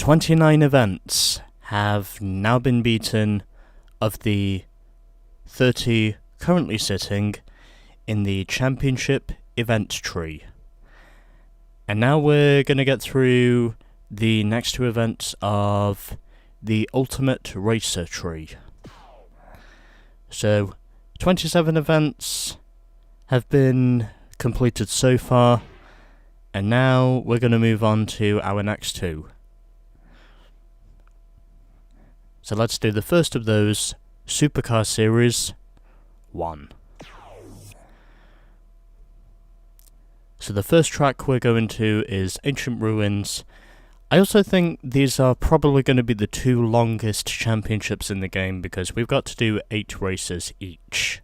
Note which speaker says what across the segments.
Speaker 1: 29 events have now been beaten of the 30 currently sitting in the championship event tree. And now we're going to get through the next two events of the Ultimate Racer tree. So, 27 events have been completed so far, and now we're going to move on to our next two. So let's do the first of those, Supercar Series 1. So the first track we're going to is Ancient Ruins. I also think these are probably going to be the two longest championships in the game because we've got to do 8 races each.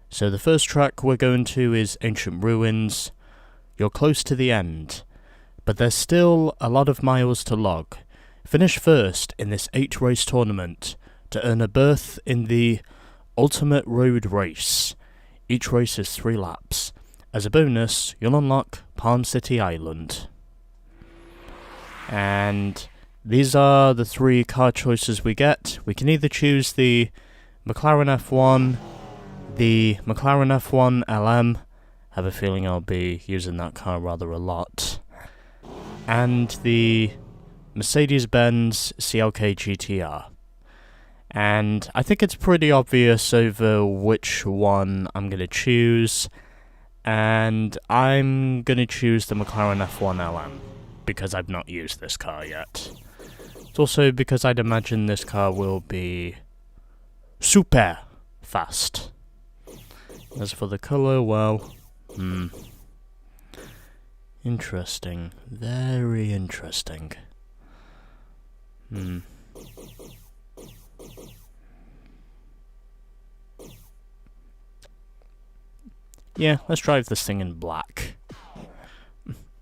Speaker 1: So the first track we're going to is Ancient Ruins. You're close to the end, but there's still a lot of miles to log. Finish first in this 8-race tournament to earn a berth in the Ultimate Road Race. Each race is 3 laps. As a bonus, you'll unlock Palm City Island. And these are the 3 car choices we get. We can either choose the McLaren F1, the McLaren F1 LM, I have a feeling I'll be using that car rather a lot, and the Mercedes-Benz CLK-GTR. And I think it's pretty obvious over which one I'm going to choose, and I'm going to choose the McLaren F1 LM, because I've not used this car yet. It's also because I'd imagine this car will be super fast. As for the colour, well, interesting. Very interesting. Yeah, let's drive this thing in black.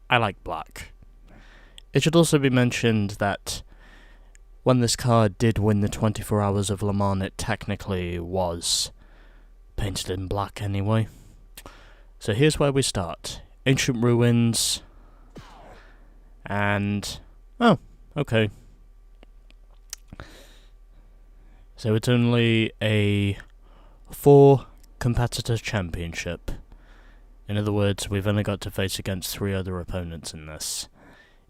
Speaker 1: I like black. It should also be mentioned that when this car did win the 24 Hours of Le Mans, it technically was painted in black anyway. So here's where we start. Ancient Ruins. And... oh, okay. So it's only a 4 competitor championship. In other words, we've only got to face against 3 other opponents in this.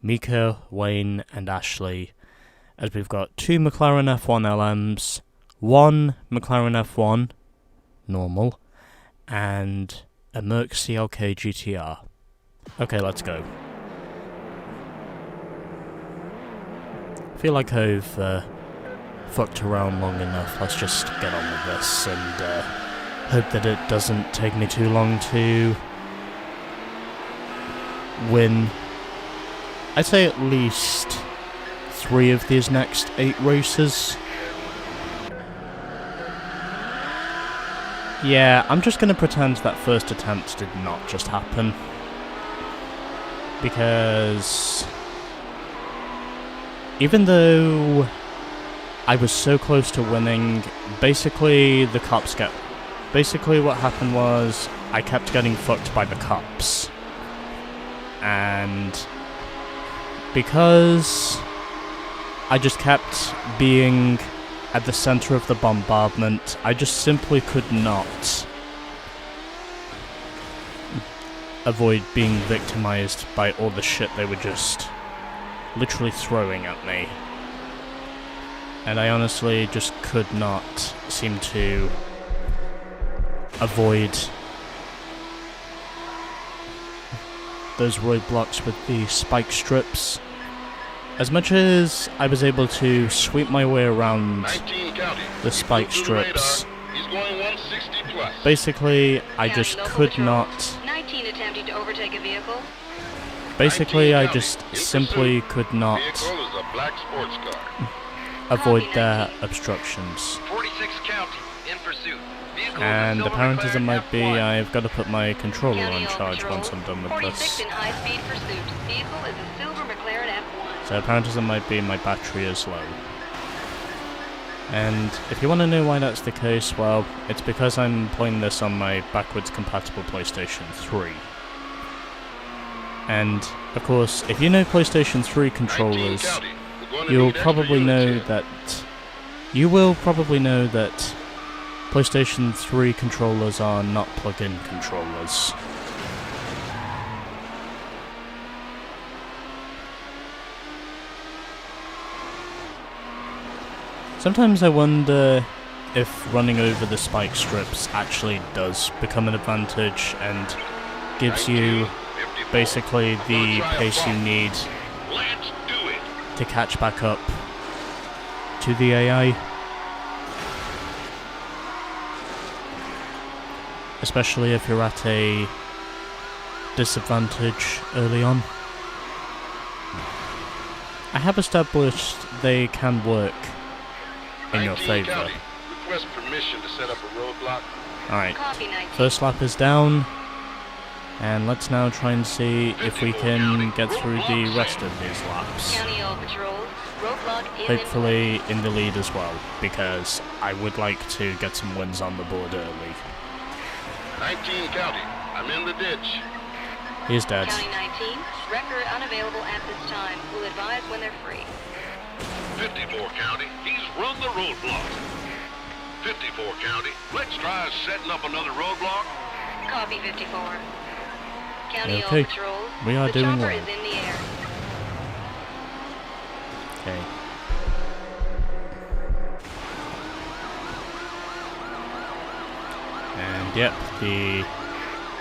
Speaker 1: Mika, Wayne, and Ashley, as we've got 2 McLaren F1 LMs, 1 McLaren F1, normal, and a MercedesCLK-GTR. Okay, let's go. I feel like I've fucked around long enough. Let's just get on with this and hope that it doesn't take me too long to win. I'd say at least 3 of these next 8 races. Yeah, I'm just going to pretend that first attempt did not just happen. Because even though I was so close to winning, basically the cops get... Basically what happened was I kept getting fucked by the cops. And because I just kept being at the center of the bombardment, I just simply could not avoid being victimized by all the shit they were just literally throwing at me. And I honestly just could not seem to avoid those roadblocks with the spike strips. As much as I was able to sweep my way around the spike strips, basically I just could not... Basically I just simply could not avoid their obstructions. And the parenthesis might be I've got to put my controller on charge once I'm done with this. So the parenthesis might be my battery is low. And if you want to know why that's the case, well, it's because I'm playing this on my backwards compatible PlayStation 3. And, of course, if you know PlayStation 3 controllers, you will probably know that PlayStation 3 controllers are not plug-in controllers. Sometimes I wonder if running over the spike strips actually does become an advantage and gives you basically the pace you need to catch back up to the AI. Especially if you're at a disadvantage early on. I have established they can work in your favour. Alright, first lap is down, and let's now try and see if we can get through the rest of these laps. Hopefully in the lead as well, because I would like to get some wins on the board early.
Speaker 2: 19 County, I'm in the ditch.
Speaker 1: He's dead.
Speaker 3: County 19, record unavailable at this time. We'll advise when they're free.
Speaker 2: 54 County, he's run the roadblock. 54 County, let's try setting up another roadblock.
Speaker 3: Copy 54. County
Speaker 1: Okay,
Speaker 3: Patrol,
Speaker 1: we are doing
Speaker 3: chopper
Speaker 1: well.
Speaker 3: is in the air.
Speaker 1: Okay. And yep, the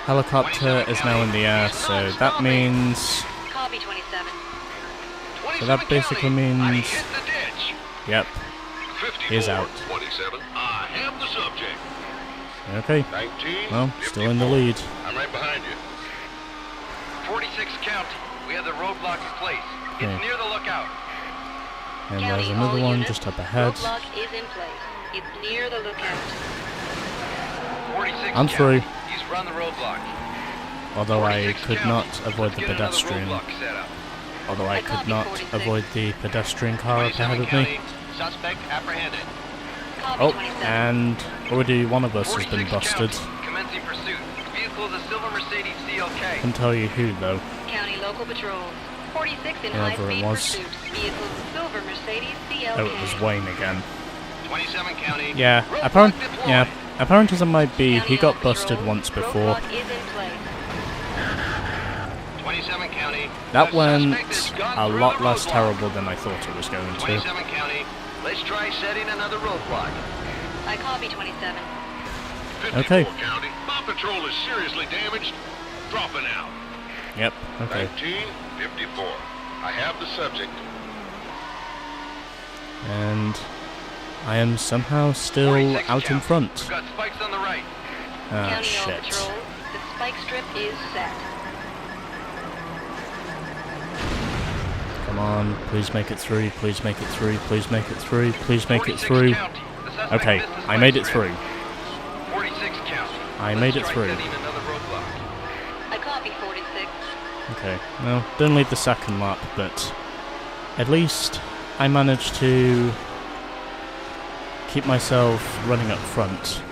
Speaker 1: helicopter is now in the air, so that means...
Speaker 3: Copy 27.
Speaker 1: So that basically means... Yep, he's out.
Speaker 2: 27, I have the subject.
Speaker 1: Okay,
Speaker 2: 19,
Speaker 1: well, still in the lead.
Speaker 2: I'm right behind you.
Speaker 4: 46 County, we have the roadblock in place. It's
Speaker 1: Okay.
Speaker 4: near the lookout.
Speaker 1: And
Speaker 3: County,
Speaker 1: there's another
Speaker 3: all
Speaker 1: one
Speaker 3: units,
Speaker 1: just up ahead.
Speaker 3: Roadblock is in place. It's near the lookout.
Speaker 4: 46
Speaker 1: I'm
Speaker 4: County,
Speaker 1: through.
Speaker 4: he's run the roadblock.
Speaker 1: Although I
Speaker 4: 46
Speaker 1: could
Speaker 4: County,
Speaker 1: not avoid the
Speaker 4: let's get another
Speaker 1: pedestrian.
Speaker 4: roadblock set up.
Speaker 1: Although I could
Speaker 3: copy
Speaker 1: not
Speaker 3: 46.
Speaker 1: avoid the pedestrian car up
Speaker 4: 27
Speaker 1: ahead of
Speaker 4: County,
Speaker 1: me.
Speaker 4: suspect apprehended.
Speaker 3: Copy
Speaker 1: Oh,
Speaker 3: 27.
Speaker 1: and already one of us has been
Speaker 4: 46
Speaker 1: busted.
Speaker 4: County, commencing pursuit. Vehicle is a silver Mercedes CLK.
Speaker 1: Couldn't tell you who though.
Speaker 3: County Local Patrol. 46 in
Speaker 1: Whoever it
Speaker 3: high-speed
Speaker 1: was.
Speaker 3: pursuit. Vehicle silver Mercedes CLK.
Speaker 1: Oh, it was Wayne again.
Speaker 4: 27 County.
Speaker 1: Yeah,
Speaker 4: roadblock deployed.
Speaker 1: apparent as it might be,
Speaker 3: County
Speaker 1: he got
Speaker 3: Local
Speaker 1: busted
Speaker 3: Patrol,
Speaker 1: once before.
Speaker 3: roadblock is in place.
Speaker 4: 27 County.
Speaker 1: That
Speaker 4: the
Speaker 1: went
Speaker 4: suspect has gone
Speaker 1: a
Speaker 4: through
Speaker 1: lot
Speaker 4: the
Speaker 1: less
Speaker 4: roadblock.
Speaker 1: terrible than I thought it was going to.
Speaker 4: 27 County. Let's try setting another roadblock.
Speaker 3: I copy 27.
Speaker 2: 54
Speaker 1: Okay.
Speaker 2: County, my patrol is seriously damaged. Dropping out.
Speaker 1: Yep, okay.
Speaker 2: 19, 54. I have the subject.
Speaker 1: And I am somehow still
Speaker 4: 46
Speaker 1: out in
Speaker 4: County.
Speaker 1: front.
Speaker 4: We've got spikes on the right.
Speaker 1: Ah,
Speaker 3: County All
Speaker 1: shit.
Speaker 3: Patrol. The spike strip is set.
Speaker 1: Come on, please make it through, please make it through, please make it through, please make it
Speaker 4: 46
Speaker 1: through.
Speaker 4: County. The suspect
Speaker 1: Okay,
Speaker 4: missed the
Speaker 1: I made
Speaker 4: spike
Speaker 1: it
Speaker 4: strip.
Speaker 1: through.
Speaker 4: 46 County.
Speaker 1: I
Speaker 4: Let's
Speaker 1: made it
Speaker 4: try
Speaker 1: through.
Speaker 4: setting another roadblock.
Speaker 3: I copy 46.
Speaker 1: Okay, well, didn't lead the second lap, but at least I managed to keep myself running up front.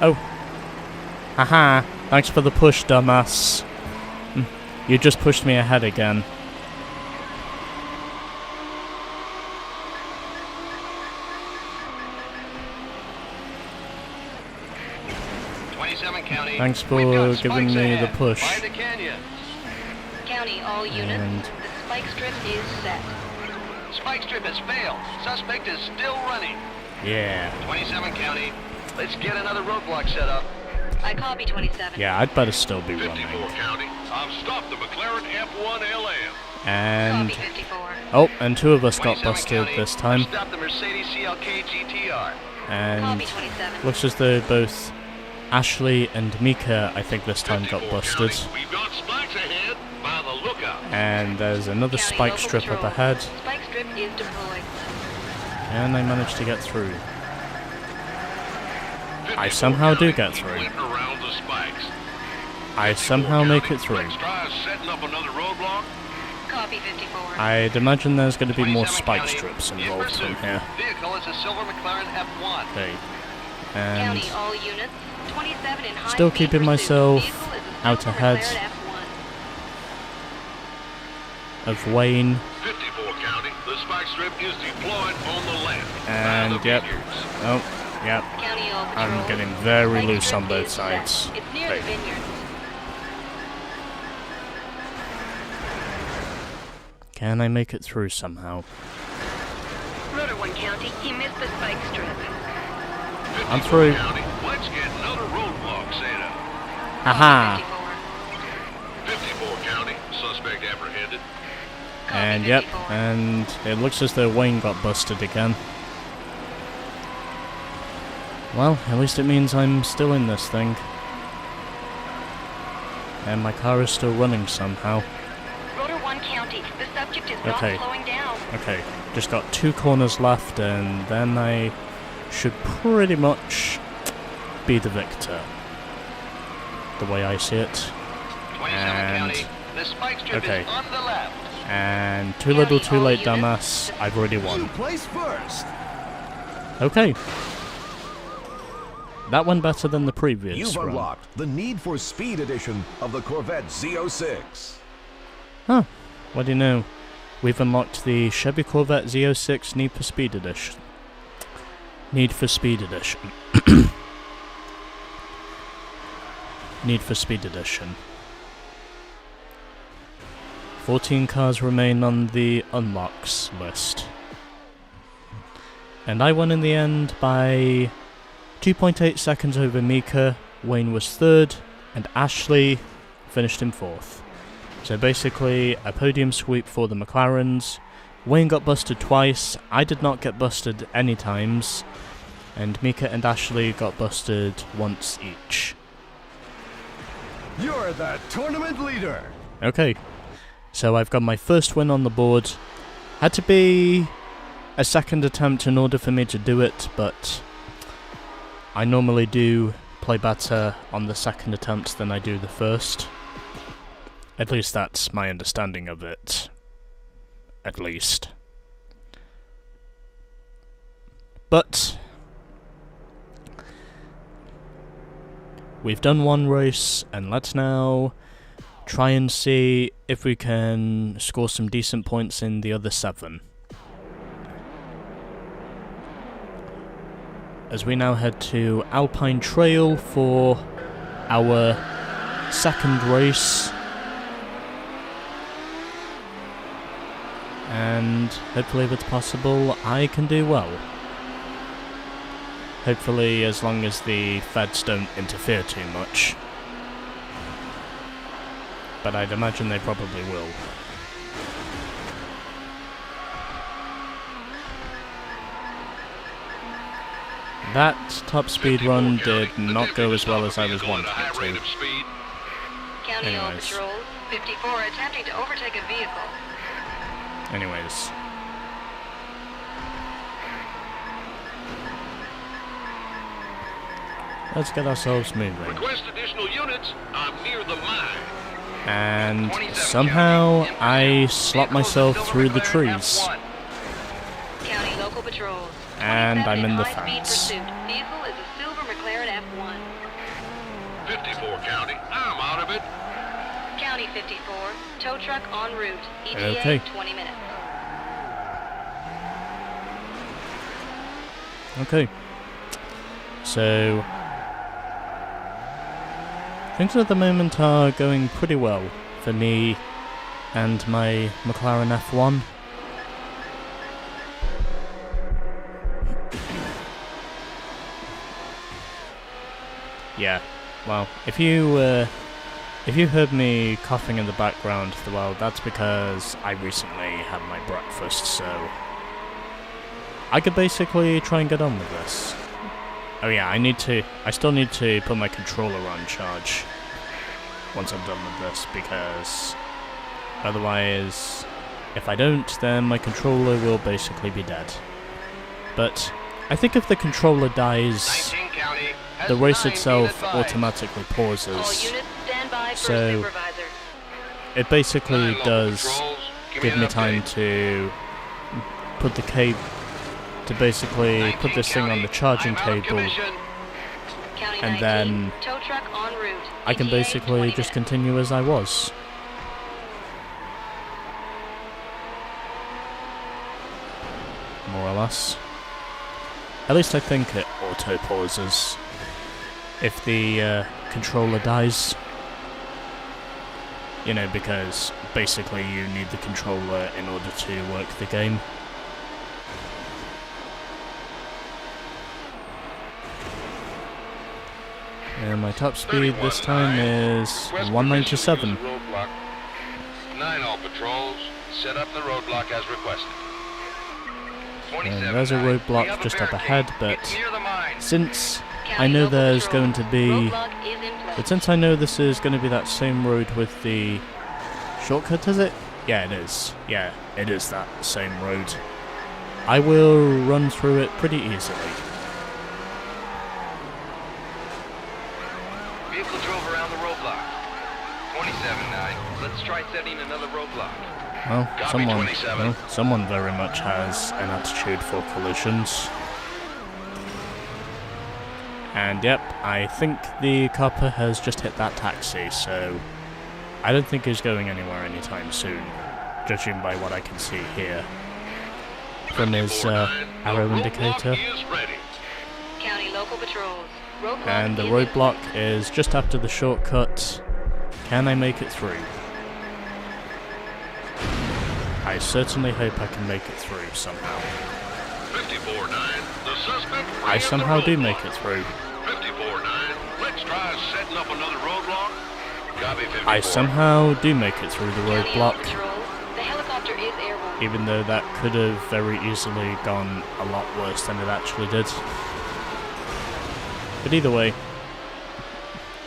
Speaker 1: Oh. Haha, thanks for the push, dumbass. You just pushed me ahead again.
Speaker 4: County.
Speaker 1: Thanks for
Speaker 4: We've got
Speaker 1: giving
Speaker 4: spikes
Speaker 1: me the
Speaker 4: ahead.
Speaker 1: push.
Speaker 4: By the canyon.
Speaker 3: County, all units.
Speaker 1: And
Speaker 3: The spike strip is set.
Speaker 4: Spike strip has failed. Suspect is still running.
Speaker 1: yeah.
Speaker 4: 27 County. Let's get another roadblock set up.
Speaker 3: I copy 27.
Speaker 1: Yeah, I'd better still be
Speaker 2: 54
Speaker 1: running.
Speaker 2: County, I've stopped the McLaren F1 LM.
Speaker 1: And
Speaker 3: Copy 54.
Speaker 1: oh, and two of us got
Speaker 4: 27
Speaker 1: busted
Speaker 4: County.
Speaker 1: this time.
Speaker 4: Stop the MercedesCLK-GTR.
Speaker 1: And
Speaker 3: Copy 27.
Speaker 1: looks as though both Ashley and Mika, I think this time, got
Speaker 2: 54
Speaker 1: busted.
Speaker 2: County, we've got spikes ahead by the lookout.
Speaker 1: And there's another
Speaker 3: County
Speaker 1: spike
Speaker 3: Local
Speaker 1: strip up
Speaker 3: Patrol.
Speaker 1: ahead.
Speaker 3: Spike strip is deployed.
Speaker 1: And I managed to get through.
Speaker 2: 54
Speaker 1: somehow do
Speaker 2: County,
Speaker 1: get
Speaker 2: we
Speaker 1: through.
Speaker 2: went around the spikes.
Speaker 1: I
Speaker 2: 54
Speaker 1: somehow make
Speaker 2: County,
Speaker 1: it through.
Speaker 2: Let's try setting up another roadblock.
Speaker 3: Copy 54.
Speaker 1: I'd imagine there's going to be more
Speaker 4: 27
Speaker 1: spike
Speaker 4: County.
Speaker 1: strips
Speaker 4: In
Speaker 1: involved from
Speaker 4: pursuit.
Speaker 1: here.
Speaker 4: Vehicle is a silver McLaren F1.
Speaker 1: Okay. And
Speaker 3: County, all units. 27 in high
Speaker 1: Still
Speaker 3: speed
Speaker 1: keeping
Speaker 3: pursuit.
Speaker 1: myself
Speaker 3: Vehicle is a
Speaker 1: out
Speaker 3: silver
Speaker 1: ahead
Speaker 3: McLaren F1.
Speaker 1: of Wayne.
Speaker 2: 54 County, the spike strip is deployed on the left.
Speaker 1: And
Speaker 2: by the
Speaker 1: yep.
Speaker 2: vineyards.
Speaker 1: Oh, yep.
Speaker 3: County All
Speaker 1: I'm
Speaker 3: Patrol.
Speaker 1: getting very
Speaker 3: Spike
Speaker 1: loose
Speaker 3: strip
Speaker 1: on both
Speaker 3: is set.
Speaker 1: sides.
Speaker 3: It's near
Speaker 1: Okay.
Speaker 3: the vineyards.
Speaker 1: Can I make it through somehow?
Speaker 3: Rotor 1 County, he missed the spike strip.
Speaker 1: I'm through.
Speaker 2: County, let's get another roadblock set up.
Speaker 1: Haha.
Speaker 2: 54 County, suspect apprehended.
Speaker 1: And yep, and it looks as though Wayne got busted again. Well, at least it means I'm still in this thing. And my car is still running somehow.
Speaker 3: Rotor 1 County, the subject is
Speaker 1: Okay.
Speaker 3: not slowing down.
Speaker 1: Okay, just got 2 corners left and then I should pretty much be the victor. The way I see it.
Speaker 4: 27 County, the spike strip
Speaker 1: okay.
Speaker 4: is on the left.
Speaker 1: And too little too late, dumbass. I've already won.
Speaker 5: Place first.
Speaker 1: Okay. That went better than the previous
Speaker 5: You've
Speaker 1: run.
Speaker 5: unlocked the Need for Speed edition of the Corvette Z06.
Speaker 1: Huh. What do you know? We've unlocked the Chevy Corvette Z06 Need for Speed Edition. Need for Speed Edition. Need for Speed Edition. 14 cars remain on the unlocks list. And I won in the end by 2.8 seconds over Mika. Wayne was 3rd, and Ashley finished in 4th. So basically, a podium sweep for the McLarens. Wayne got busted twice, I did not get busted any times, and Mika and Ashley got busted once each.
Speaker 5: You're the tournament leader.
Speaker 1: Okay, so I've got my first win on the board. Had to be a second attempt in order for me to do it, but I normally do play better on the second attempt than I do the first. At least that's my understanding of it. At least. But we've done one race, and let's now try and see if we can score some decent points in the other 7. As we now head to Alpine Trail for our second race. And hopefully if it's possible, I can do well. Hopefully as long as the feds don't interfere too much. But I'd imagine they probably will. That top speed run did not go as well as I was wanting it to.
Speaker 3: County All
Speaker 1: Anyways.
Speaker 3: Patrol, 54 attempting to overtake a vehicle.
Speaker 1: Anyways. Let's get ourselves moving.
Speaker 2: Request additional units. I'm near the mine.
Speaker 1: And somehow I slot myself through the trees.
Speaker 3: County Local Patrols.
Speaker 1: And
Speaker 3: 27
Speaker 1: I'm in the
Speaker 3: high-speed
Speaker 1: fence.
Speaker 3: pursuit. Vehicle is a silver McLaren F1.
Speaker 2: 54 County, I'm out of it.
Speaker 3: County 54, tow truck en route. ETA
Speaker 1: Okay.
Speaker 3: 20 minutes.
Speaker 1: Okay. So things at the moment are going pretty well for me and my McLaren F1. Yeah, well, if you heard me coughing in the background, well, that's because I recently had my breakfast, so I could basically try and get on with this. Oh yeah, I still need to put my controller on charge once I'm done with this, because otherwise, if I don't, then my controller will basically be dead. But I think if the controller dies,
Speaker 4: 19 County has
Speaker 1: the race
Speaker 4: 9
Speaker 1: itself
Speaker 4: being advised.
Speaker 3: All
Speaker 1: automatically pauses.
Speaker 3: units stand by for
Speaker 1: So,
Speaker 3: a supervisor.
Speaker 1: It basically
Speaker 2: Nine local
Speaker 1: does
Speaker 2: patrols.
Speaker 1: give
Speaker 2: an
Speaker 1: me time
Speaker 2: update.
Speaker 1: to put the cable, to basically put
Speaker 4: 19
Speaker 1: this thing on the
Speaker 4: County,
Speaker 1: charging
Speaker 4: I'm out of
Speaker 1: cable
Speaker 4: commission.
Speaker 3: County
Speaker 1: and
Speaker 3: 19,
Speaker 1: then
Speaker 3: tow truck en route.
Speaker 1: I can
Speaker 3: ETA
Speaker 1: basically
Speaker 3: 20
Speaker 1: just
Speaker 3: minutes.
Speaker 1: continue as I was. More or less. At least I think it auto-pauses if the controller dies. You know, because basically you need the controller in order to work the game. And my top speed this time is 197.
Speaker 2: Roadblock. 9 all patrols. Set up the roadblock as requested.
Speaker 1: And there's a roadblock just up ahead, but
Speaker 4: Near the mine.
Speaker 1: since I
Speaker 3: County
Speaker 1: know
Speaker 3: local
Speaker 1: there's
Speaker 3: patrol.
Speaker 1: going to be...
Speaker 3: Roadblock is in place.
Speaker 1: But since I know this is going to be that same road with the shortcut, is it? Yeah, it is. Yeah, it is that same road. I will run through it pretty easily.
Speaker 4: Vehicle drove around the roadblock. 27-9. Let's try setting another roadblock.
Speaker 1: Well,
Speaker 2: Copy, 27.
Speaker 1: someone very much has an attitude for collisions. And yep, I think the copper has just hit that taxi, so I don't think he's going anywhere anytime soon, judging by what I can see here from his
Speaker 2: 54-9,
Speaker 1: arrow
Speaker 2: the
Speaker 1: indicator.
Speaker 2: roadblock is ready.
Speaker 3: County local patrols. Roadblock
Speaker 1: And the
Speaker 3: is in
Speaker 1: roadblock
Speaker 3: place.
Speaker 1: is just after the shortcut. Can I make it through? I certainly hope I can make it through somehow.
Speaker 2: 54-9, the suspect
Speaker 1: I
Speaker 2: ran
Speaker 1: somehow
Speaker 2: the
Speaker 1: do
Speaker 2: roadblock.
Speaker 1: make it through.
Speaker 2: 54-9, let's try setting up another roadblock. Copy 54.
Speaker 1: I somehow do make it through the
Speaker 3: County
Speaker 1: roadblock,
Speaker 3: local patrols. The helicopter is airborne.
Speaker 1: even though that could have very easily gone a lot worse than it actually did. But either way,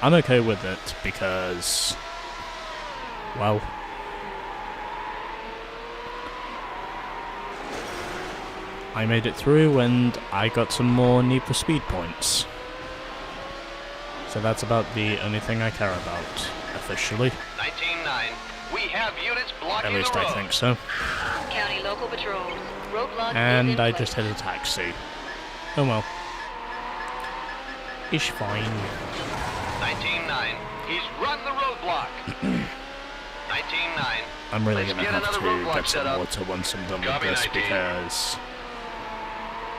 Speaker 1: I'm okay with it because, well, I made it through and I got some more Need for Speed points. So that's about the only thing I care about, officially.
Speaker 4: 19-9. We have units blocking
Speaker 1: At least
Speaker 4: the road.
Speaker 1: I think so.
Speaker 3: County local patrols. Roadblock is
Speaker 1: And
Speaker 3: in
Speaker 1: I
Speaker 3: place.
Speaker 1: just hit a taxi. Oh well. It's fine.
Speaker 4: 19-9. He's run the roadblock. 19-9.
Speaker 1: I'm really
Speaker 4: Let's
Speaker 1: gonna
Speaker 4: get
Speaker 1: have
Speaker 4: another
Speaker 1: to
Speaker 4: roadblock
Speaker 1: get
Speaker 4: set
Speaker 1: some
Speaker 4: up.
Speaker 1: water once I'm done with
Speaker 2: Copy,
Speaker 1: this
Speaker 2: 19.
Speaker 1: because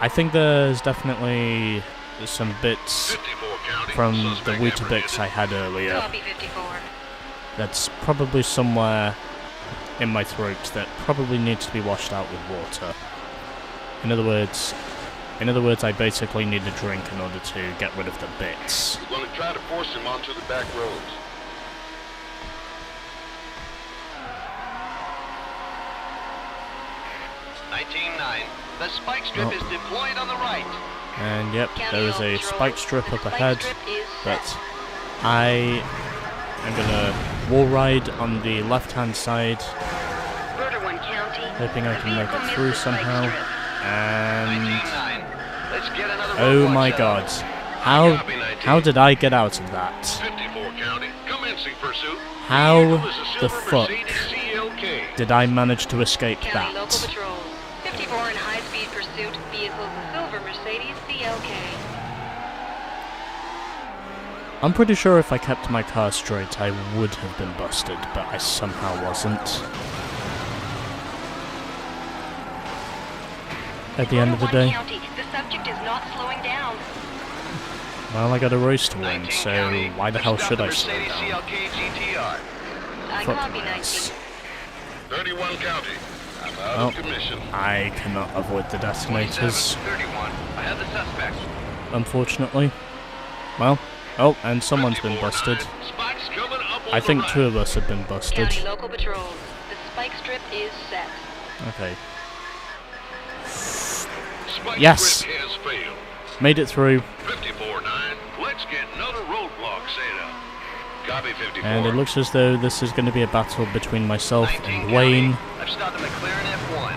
Speaker 1: I think there's definitely some bits
Speaker 2: 54 county,
Speaker 1: from the
Speaker 2: suspect
Speaker 1: Weetabix I
Speaker 2: apprehended.
Speaker 1: had earlier
Speaker 3: Copy 54.
Speaker 1: that's probably somewhere in my throat that probably needs to be washed out with water. In other words, I basically need a drink in order to get rid of the bits.
Speaker 2: We're going to try to force him onto the back roads.
Speaker 4: The spike strip
Speaker 1: Oh.
Speaker 4: is deployed on the right.
Speaker 1: And yep,
Speaker 3: County
Speaker 1: there is
Speaker 3: local
Speaker 1: a
Speaker 3: patrols.
Speaker 1: spike strip
Speaker 3: The
Speaker 1: up
Speaker 3: spike
Speaker 1: ahead,
Speaker 3: strip is
Speaker 1: but
Speaker 3: set.
Speaker 1: I am gonna wall ride on the left-hand side,
Speaker 3: Murder One County.
Speaker 1: hoping I
Speaker 3: The
Speaker 1: can make
Speaker 3: vehicle
Speaker 1: it
Speaker 3: missed
Speaker 1: through
Speaker 3: the spike
Speaker 1: somehow.
Speaker 3: strip.
Speaker 1: And
Speaker 4: 19-9. Let's get another
Speaker 1: oh
Speaker 4: roadblock
Speaker 1: my
Speaker 4: set
Speaker 1: god,
Speaker 4: up.
Speaker 1: how did I get out of that?
Speaker 2: 54 county, commencing pursuit.
Speaker 1: How
Speaker 2: Vehicle is a
Speaker 1: the
Speaker 2: silver
Speaker 1: fuck
Speaker 2: MercedesCLK.
Speaker 1: did I manage to escape
Speaker 3: County local
Speaker 1: that?
Speaker 3: patrols. 54 in high-speed pursuit. Vehicle is a silver Mercedes-CLK.
Speaker 1: I'm pretty sure if I kept my car straight, I would have been busted, but I somehow wasn't. At the end of the
Speaker 3: Murder One
Speaker 1: day,
Speaker 3: County. The subject is not slowing down.
Speaker 1: well, I got a race to win,
Speaker 4: 19
Speaker 1: so
Speaker 4: County,
Speaker 1: why the
Speaker 4: let's
Speaker 1: hell
Speaker 4: stop
Speaker 1: should
Speaker 4: the
Speaker 1: I slow down?
Speaker 4: MercedesCLK-GTR.
Speaker 3: I
Speaker 1: Fuck
Speaker 3: copy
Speaker 1: my
Speaker 3: 19.
Speaker 1: ass.
Speaker 2: 31 county, I'm out
Speaker 1: Oh.
Speaker 2: of commission.
Speaker 1: I cannot avoid the detonators,
Speaker 4: 27-31. I have the suspect.
Speaker 1: unfortunately. Well, oh, and someone's been
Speaker 2: 54-9,
Speaker 1: busted.
Speaker 2: Spike's coming up on
Speaker 1: I
Speaker 2: the
Speaker 1: think
Speaker 2: right.
Speaker 1: 2 of us have been busted.
Speaker 3: County local patrols. The spike strip is set.
Speaker 1: Okay,
Speaker 2: Spike
Speaker 1: Yes.
Speaker 2: strip has failed.
Speaker 1: made it through,
Speaker 2: 54-9, let's get another roadblock set up. Copy 54.
Speaker 1: and it looks as though this is going to be a battle between myself
Speaker 4: 19
Speaker 1: and Wayne.
Speaker 4: County. I've stopped the McLaren F1.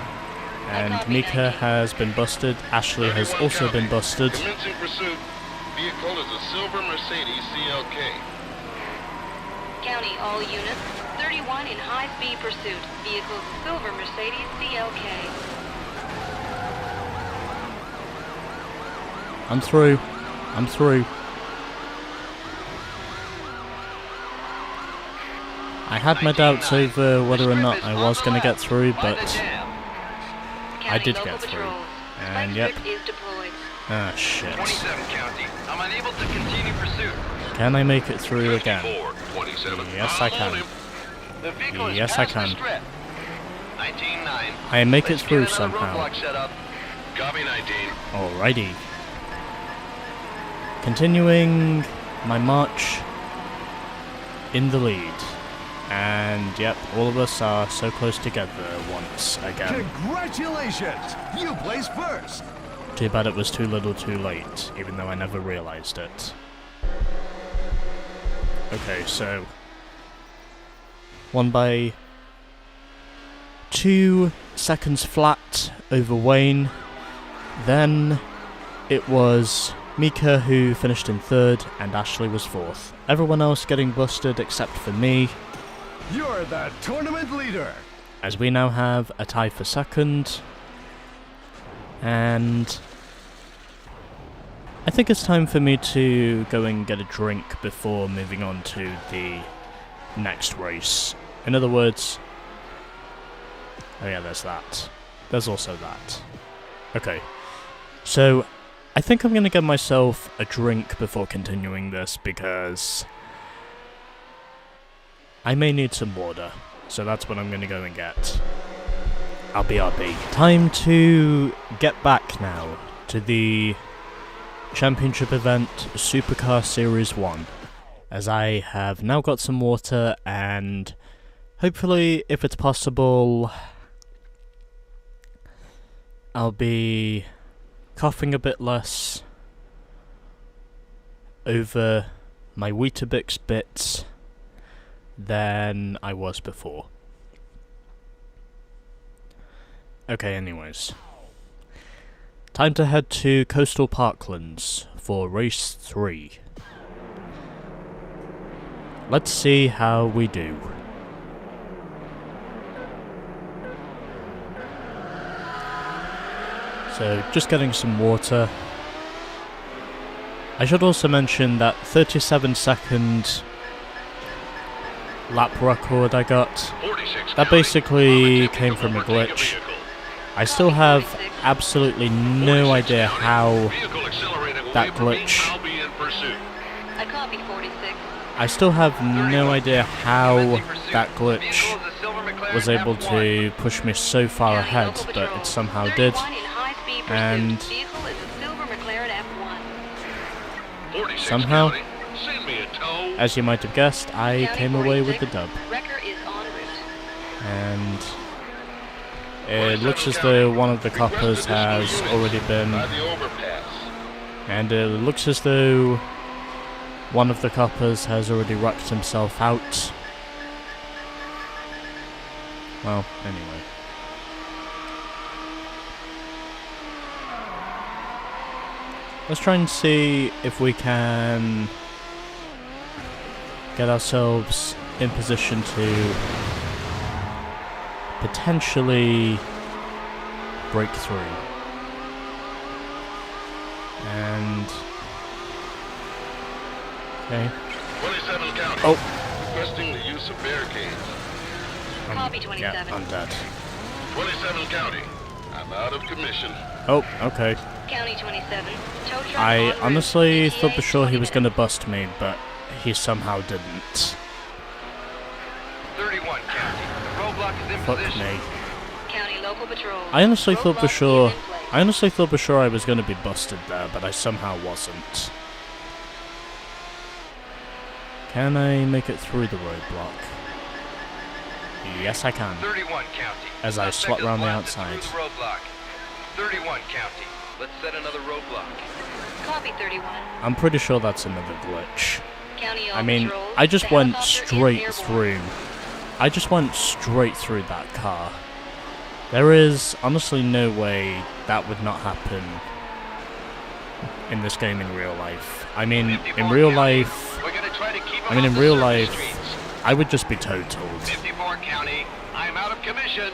Speaker 1: And
Speaker 3: copy
Speaker 1: Mika
Speaker 3: 19.
Speaker 1: has been busted. Ashley has
Speaker 2: 31
Speaker 1: also
Speaker 2: county,
Speaker 1: been busted.
Speaker 2: Commencing pursuit. Vehicle is a silver Mercedes-CLK.
Speaker 3: County all units. 31 in high-speed pursuit. Vehicle is a silver Mercedes-CLK.
Speaker 1: I'm through. I'm through. I had my doubts over whether or not I was going to get through, but I did get through. And yep. Ah, shit.
Speaker 4: 27 County. I'm unable to continue pursuit.
Speaker 1: Can I make it through again?
Speaker 2: 27.
Speaker 1: Yes, I can.
Speaker 4: The vehicle is
Speaker 1: Yes, I
Speaker 4: past the
Speaker 1: can.
Speaker 4: strip. 19-9.
Speaker 1: I make it
Speaker 4: Let's
Speaker 1: through
Speaker 4: get another
Speaker 1: somehow.
Speaker 4: roadblock set up.
Speaker 2: Copy 19.
Speaker 1: Alrighty. Continuing my march in the lead. And yep, all of us are so close together once again.
Speaker 5: Congratulations! You placed first!
Speaker 1: Too bad it was too little too late, even though I never realized it. Okay, so 1 by 2 seconds flat over Wayne. Then it was Mika who finished in 3rd and Ashley was 4th. Everyone else getting busted except for me,
Speaker 5: You're the tournament leader!
Speaker 1: as we now have a tie for 2nd. And I think it's time for me to go and get a drink before moving on to the next race. In other words, oh yeah, there's that. There's also that. Okay, so I think I'm going to get myself a drink before continuing this because I may need some water. So that's what I'm going to go and get. I'll be RB. Time to get back now to the championship event Supercar Series 1, as I have now got some water and hopefully, if it's possible, I'll be coughing a bit less over my Weetabix bits than I was before. Okay, anyways. Time to head to Coastal Parklands for race 3. Let's see how we do. So, just getting some water. I should also mention that 37-second lap record I got,
Speaker 2: 46
Speaker 1: that basically came from a glitch. I still have absolutely no idea how that glitch...
Speaker 3: I copy 46.
Speaker 1: I still have no idea how that glitch was able to push me so far ahead, but it somehow did. And somehow, as you might have guessed, I came away with the dub. And it looks as though one of the coppers has already been... And it looks as though one of the coppers has already wrecked himself out. Well, anyway. Let's try and see if we can get ourselves in position to potentially break through. And... okay.
Speaker 2: 27 County.
Speaker 1: Oh!
Speaker 2: Requesting the use of barricades.
Speaker 3: Copy 27.
Speaker 1: Yeah, I'm dead.
Speaker 2: 27 County. I'm out of commission.
Speaker 1: Oh, okay.
Speaker 3: County 27. Tow truck
Speaker 1: I
Speaker 3: en route.
Speaker 1: honestly
Speaker 3: ETA
Speaker 1: thought for sure he
Speaker 3: 20
Speaker 1: was going to bust me, but he somehow didn't.
Speaker 4: 31 County. The roadblock is in
Speaker 1: Fuck
Speaker 4: position.
Speaker 1: me.
Speaker 3: County local patrol.
Speaker 1: I honestly thought for
Speaker 3: Roadblock
Speaker 1: sure...
Speaker 3: is in place.
Speaker 1: I honestly thought for sure I was going to be busted there, but I somehow wasn't. Can I make it through the roadblock? Yes, I can.
Speaker 4: 31 County.
Speaker 1: As I
Speaker 4: Suspect
Speaker 1: slot
Speaker 4: is
Speaker 1: round the
Speaker 4: blasted through
Speaker 1: outside.
Speaker 4: the roadblock. 31 County. Let's set another roadblock.
Speaker 3: Copy 31.
Speaker 1: I'm pretty sure that's another glitch.
Speaker 3: County all
Speaker 1: I mean,
Speaker 3: patrols.
Speaker 1: I just
Speaker 3: The
Speaker 1: went
Speaker 3: helicopter is
Speaker 1: straight
Speaker 3: airborne.
Speaker 1: through. I just went straight through that car. There is honestly no way that would not happen in this game in real life. I mean,
Speaker 4: 54
Speaker 1: in real
Speaker 4: County.
Speaker 1: life,
Speaker 4: We're gonna try to keep
Speaker 1: I mean,
Speaker 4: them
Speaker 1: in
Speaker 4: off
Speaker 1: real
Speaker 4: the surface
Speaker 1: life,
Speaker 4: streets.
Speaker 1: I would just be totaled.
Speaker 4: 54 County. I'm out of commission.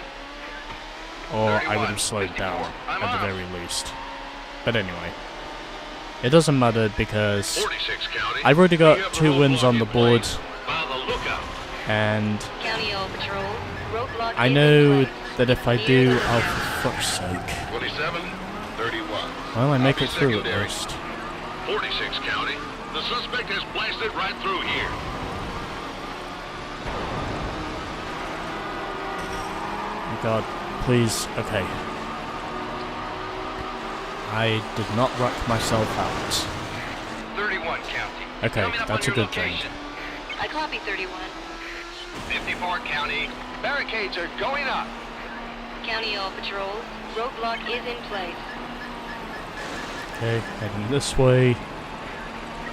Speaker 1: Or I
Speaker 4: 31,
Speaker 1: would have slowed
Speaker 4: 54.
Speaker 1: down,
Speaker 4: I'm
Speaker 1: at the
Speaker 4: off.
Speaker 1: very least. But anyway. It doesn't matter because
Speaker 2: 46 County.
Speaker 1: I've already
Speaker 2: We have
Speaker 1: got
Speaker 2: a
Speaker 1: 2 wins
Speaker 2: roadblock
Speaker 1: on the
Speaker 2: in
Speaker 1: board.
Speaker 2: place. By the lookout.
Speaker 1: And
Speaker 3: County all patrols. Roadblock
Speaker 1: I
Speaker 3: is
Speaker 1: know
Speaker 3: in place.
Speaker 1: that if I
Speaker 3: Clear
Speaker 1: do,
Speaker 3: the
Speaker 1: oh
Speaker 3: road.
Speaker 1: for fuck's sake.
Speaker 2: 27, 31.
Speaker 1: Well, I make
Speaker 2: Copy
Speaker 1: it through at
Speaker 2: secondary.
Speaker 1: least.
Speaker 2: 46 County. The suspect has blasted right through here.
Speaker 1: Oh God, please, okay. I did not wreck myself out.
Speaker 4: 31 County.
Speaker 1: Okay,
Speaker 4: Coming up
Speaker 1: that's
Speaker 4: on
Speaker 1: a
Speaker 4: your
Speaker 1: good thing.
Speaker 4: location.
Speaker 3: I copy 31.
Speaker 4: 54 County. Barricades are going up.
Speaker 3: County all patrols. Roadblock is in place.
Speaker 1: Okay, heading this way.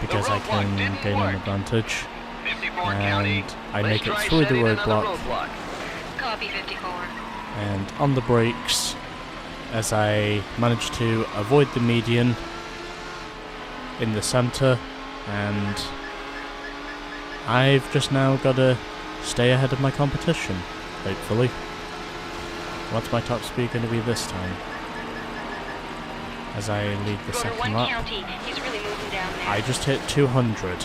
Speaker 1: Because I
Speaker 4: roadblock
Speaker 1: can
Speaker 4: didn't
Speaker 1: gain an
Speaker 4: work.
Speaker 1: advantage.
Speaker 4: 54 County.
Speaker 1: And I
Speaker 4: Let's
Speaker 1: make it
Speaker 4: try
Speaker 1: through the
Speaker 4: setting another
Speaker 1: roadblock.
Speaker 3: Copy 54.
Speaker 1: And on the brakes, as I manage to avoid the median in the center, and I've just now got to stay ahead of my competition, hopefully. What's my top speed going to be this time? As I lead the
Speaker 3: Go to
Speaker 1: second
Speaker 3: 1
Speaker 1: lap.
Speaker 3: county. He's really moving down there.
Speaker 1: I just hit 200.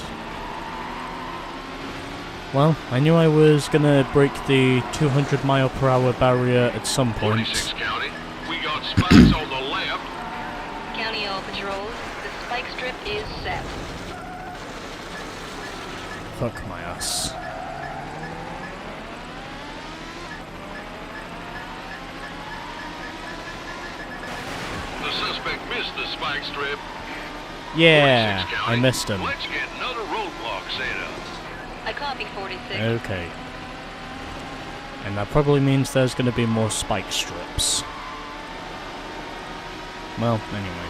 Speaker 1: Well, I knew I was gonna break the 200 mile per hour barrier at some
Speaker 2: 46
Speaker 1: point.
Speaker 2: County. We got spikes on the left.
Speaker 3: County all patrols. The spike strip is set.
Speaker 1: Fuck my ass.
Speaker 2: The suspect missed the spike strip.
Speaker 1: Yeah,
Speaker 2: 46
Speaker 1: I
Speaker 2: County.
Speaker 1: missed him.
Speaker 2: Let's get another roadblock set up.
Speaker 3: I copy 46.
Speaker 1: Okay. And that probably means there's gonna be more spike strips. Well, anyway.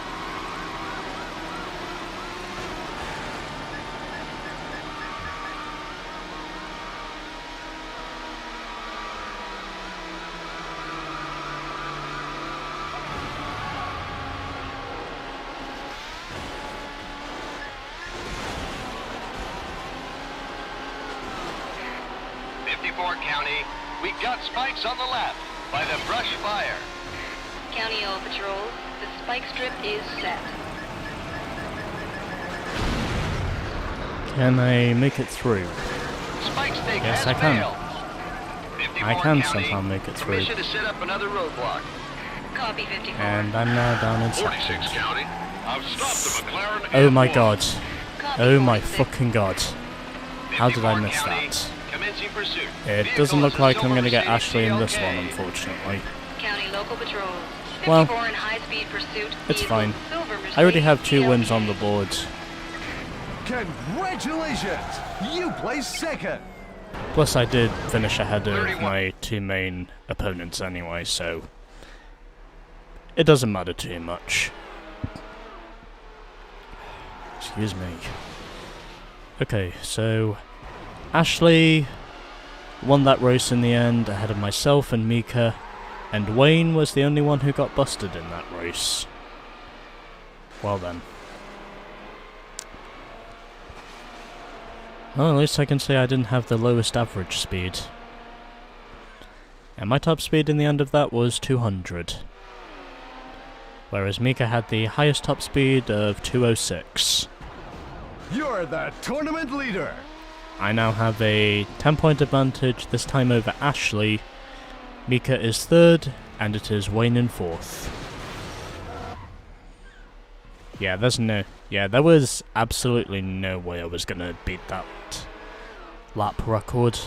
Speaker 4: County. We got spikes on the left by the brush fire.
Speaker 3: County all patrols. The spike strip is set.
Speaker 1: Can I make it through?
Speaker 4: Spike stake
Speaker 1: Yes,
Speaker 4: has
Speaker 1: I can.
Speaker 4: failed.
Speaker 1: I
Speaker 4: 54
Speaker 1: can
Speaker 4: County,
Speaker 1: somehow make it through.
Speaker 4: permission to set up another roadblock.
Speaker 3: Copy 54.
Speaker 1: And I'm now down in
Speaker 2: 46
Speaker 1: second.
Speaker 2: County. I've stopped the McLaren.
Speaker 1: Oh my
Speaker 2: F1.
Speaker 1: god.
Speaker 3: Copy
Speaker 1: Oh my
Speaker 3: 46.
Speaker 1: fucking god. How did I
Speaker 4: 54
Speaker 1: miss
Speaker 4: County,
Speaker 1: that?
Speaker 4: commencing pursuit.
Speaker 1: It
Speaker 4: Vehicle
Speaker 1: doesn't look
Speaker 4: is a
Speaker 1: like I'm
Speaker 4: silver
Speaker 1: going to get
Speaker 4: Mercedes
Speaker 1: Ashley in this
Speaker 4: CLK.
Speaker 1: one, unfortunately.
Speaker 3: County local patrols. 54
Speaker 1: Well,
Speaker 3: in high-speed pursuit.
Speaker 1: it's
Speaker 3: Vehicle
Speaker 1: fine.
Speaker 3: silver
Speaker 1: I already have
Speaker 3: Mercedes
Speaker 1: 2 wins on the
Speaker 3: CLK.
Speaker 1: board.
Speaker 5: Congratulations! You placed second.
Speaker 1: Plus I did finish ahead of
Speaker 4: 31.
Speaker 1: my 2 main opponents anyway, so it doesn't matter too much. Excuse me. Okay, so Ashley won that race in the end ahead of myself and Mika, and Wayne was the only one who got busted in that race. Well then. Well, at least I can say I didn't have the lowest average speed. And my top speed in the end of that was 200. Whereas Mika had the highest top speed of 206.
Speaker 5: You're the tournament leader.
Speaker 1: I now have a 10-point advantage, this time over Ashley. Mika is 3rd, and it is Wayne in 4th. Yeah, there was absolutely no way I was gonna beat that lap record.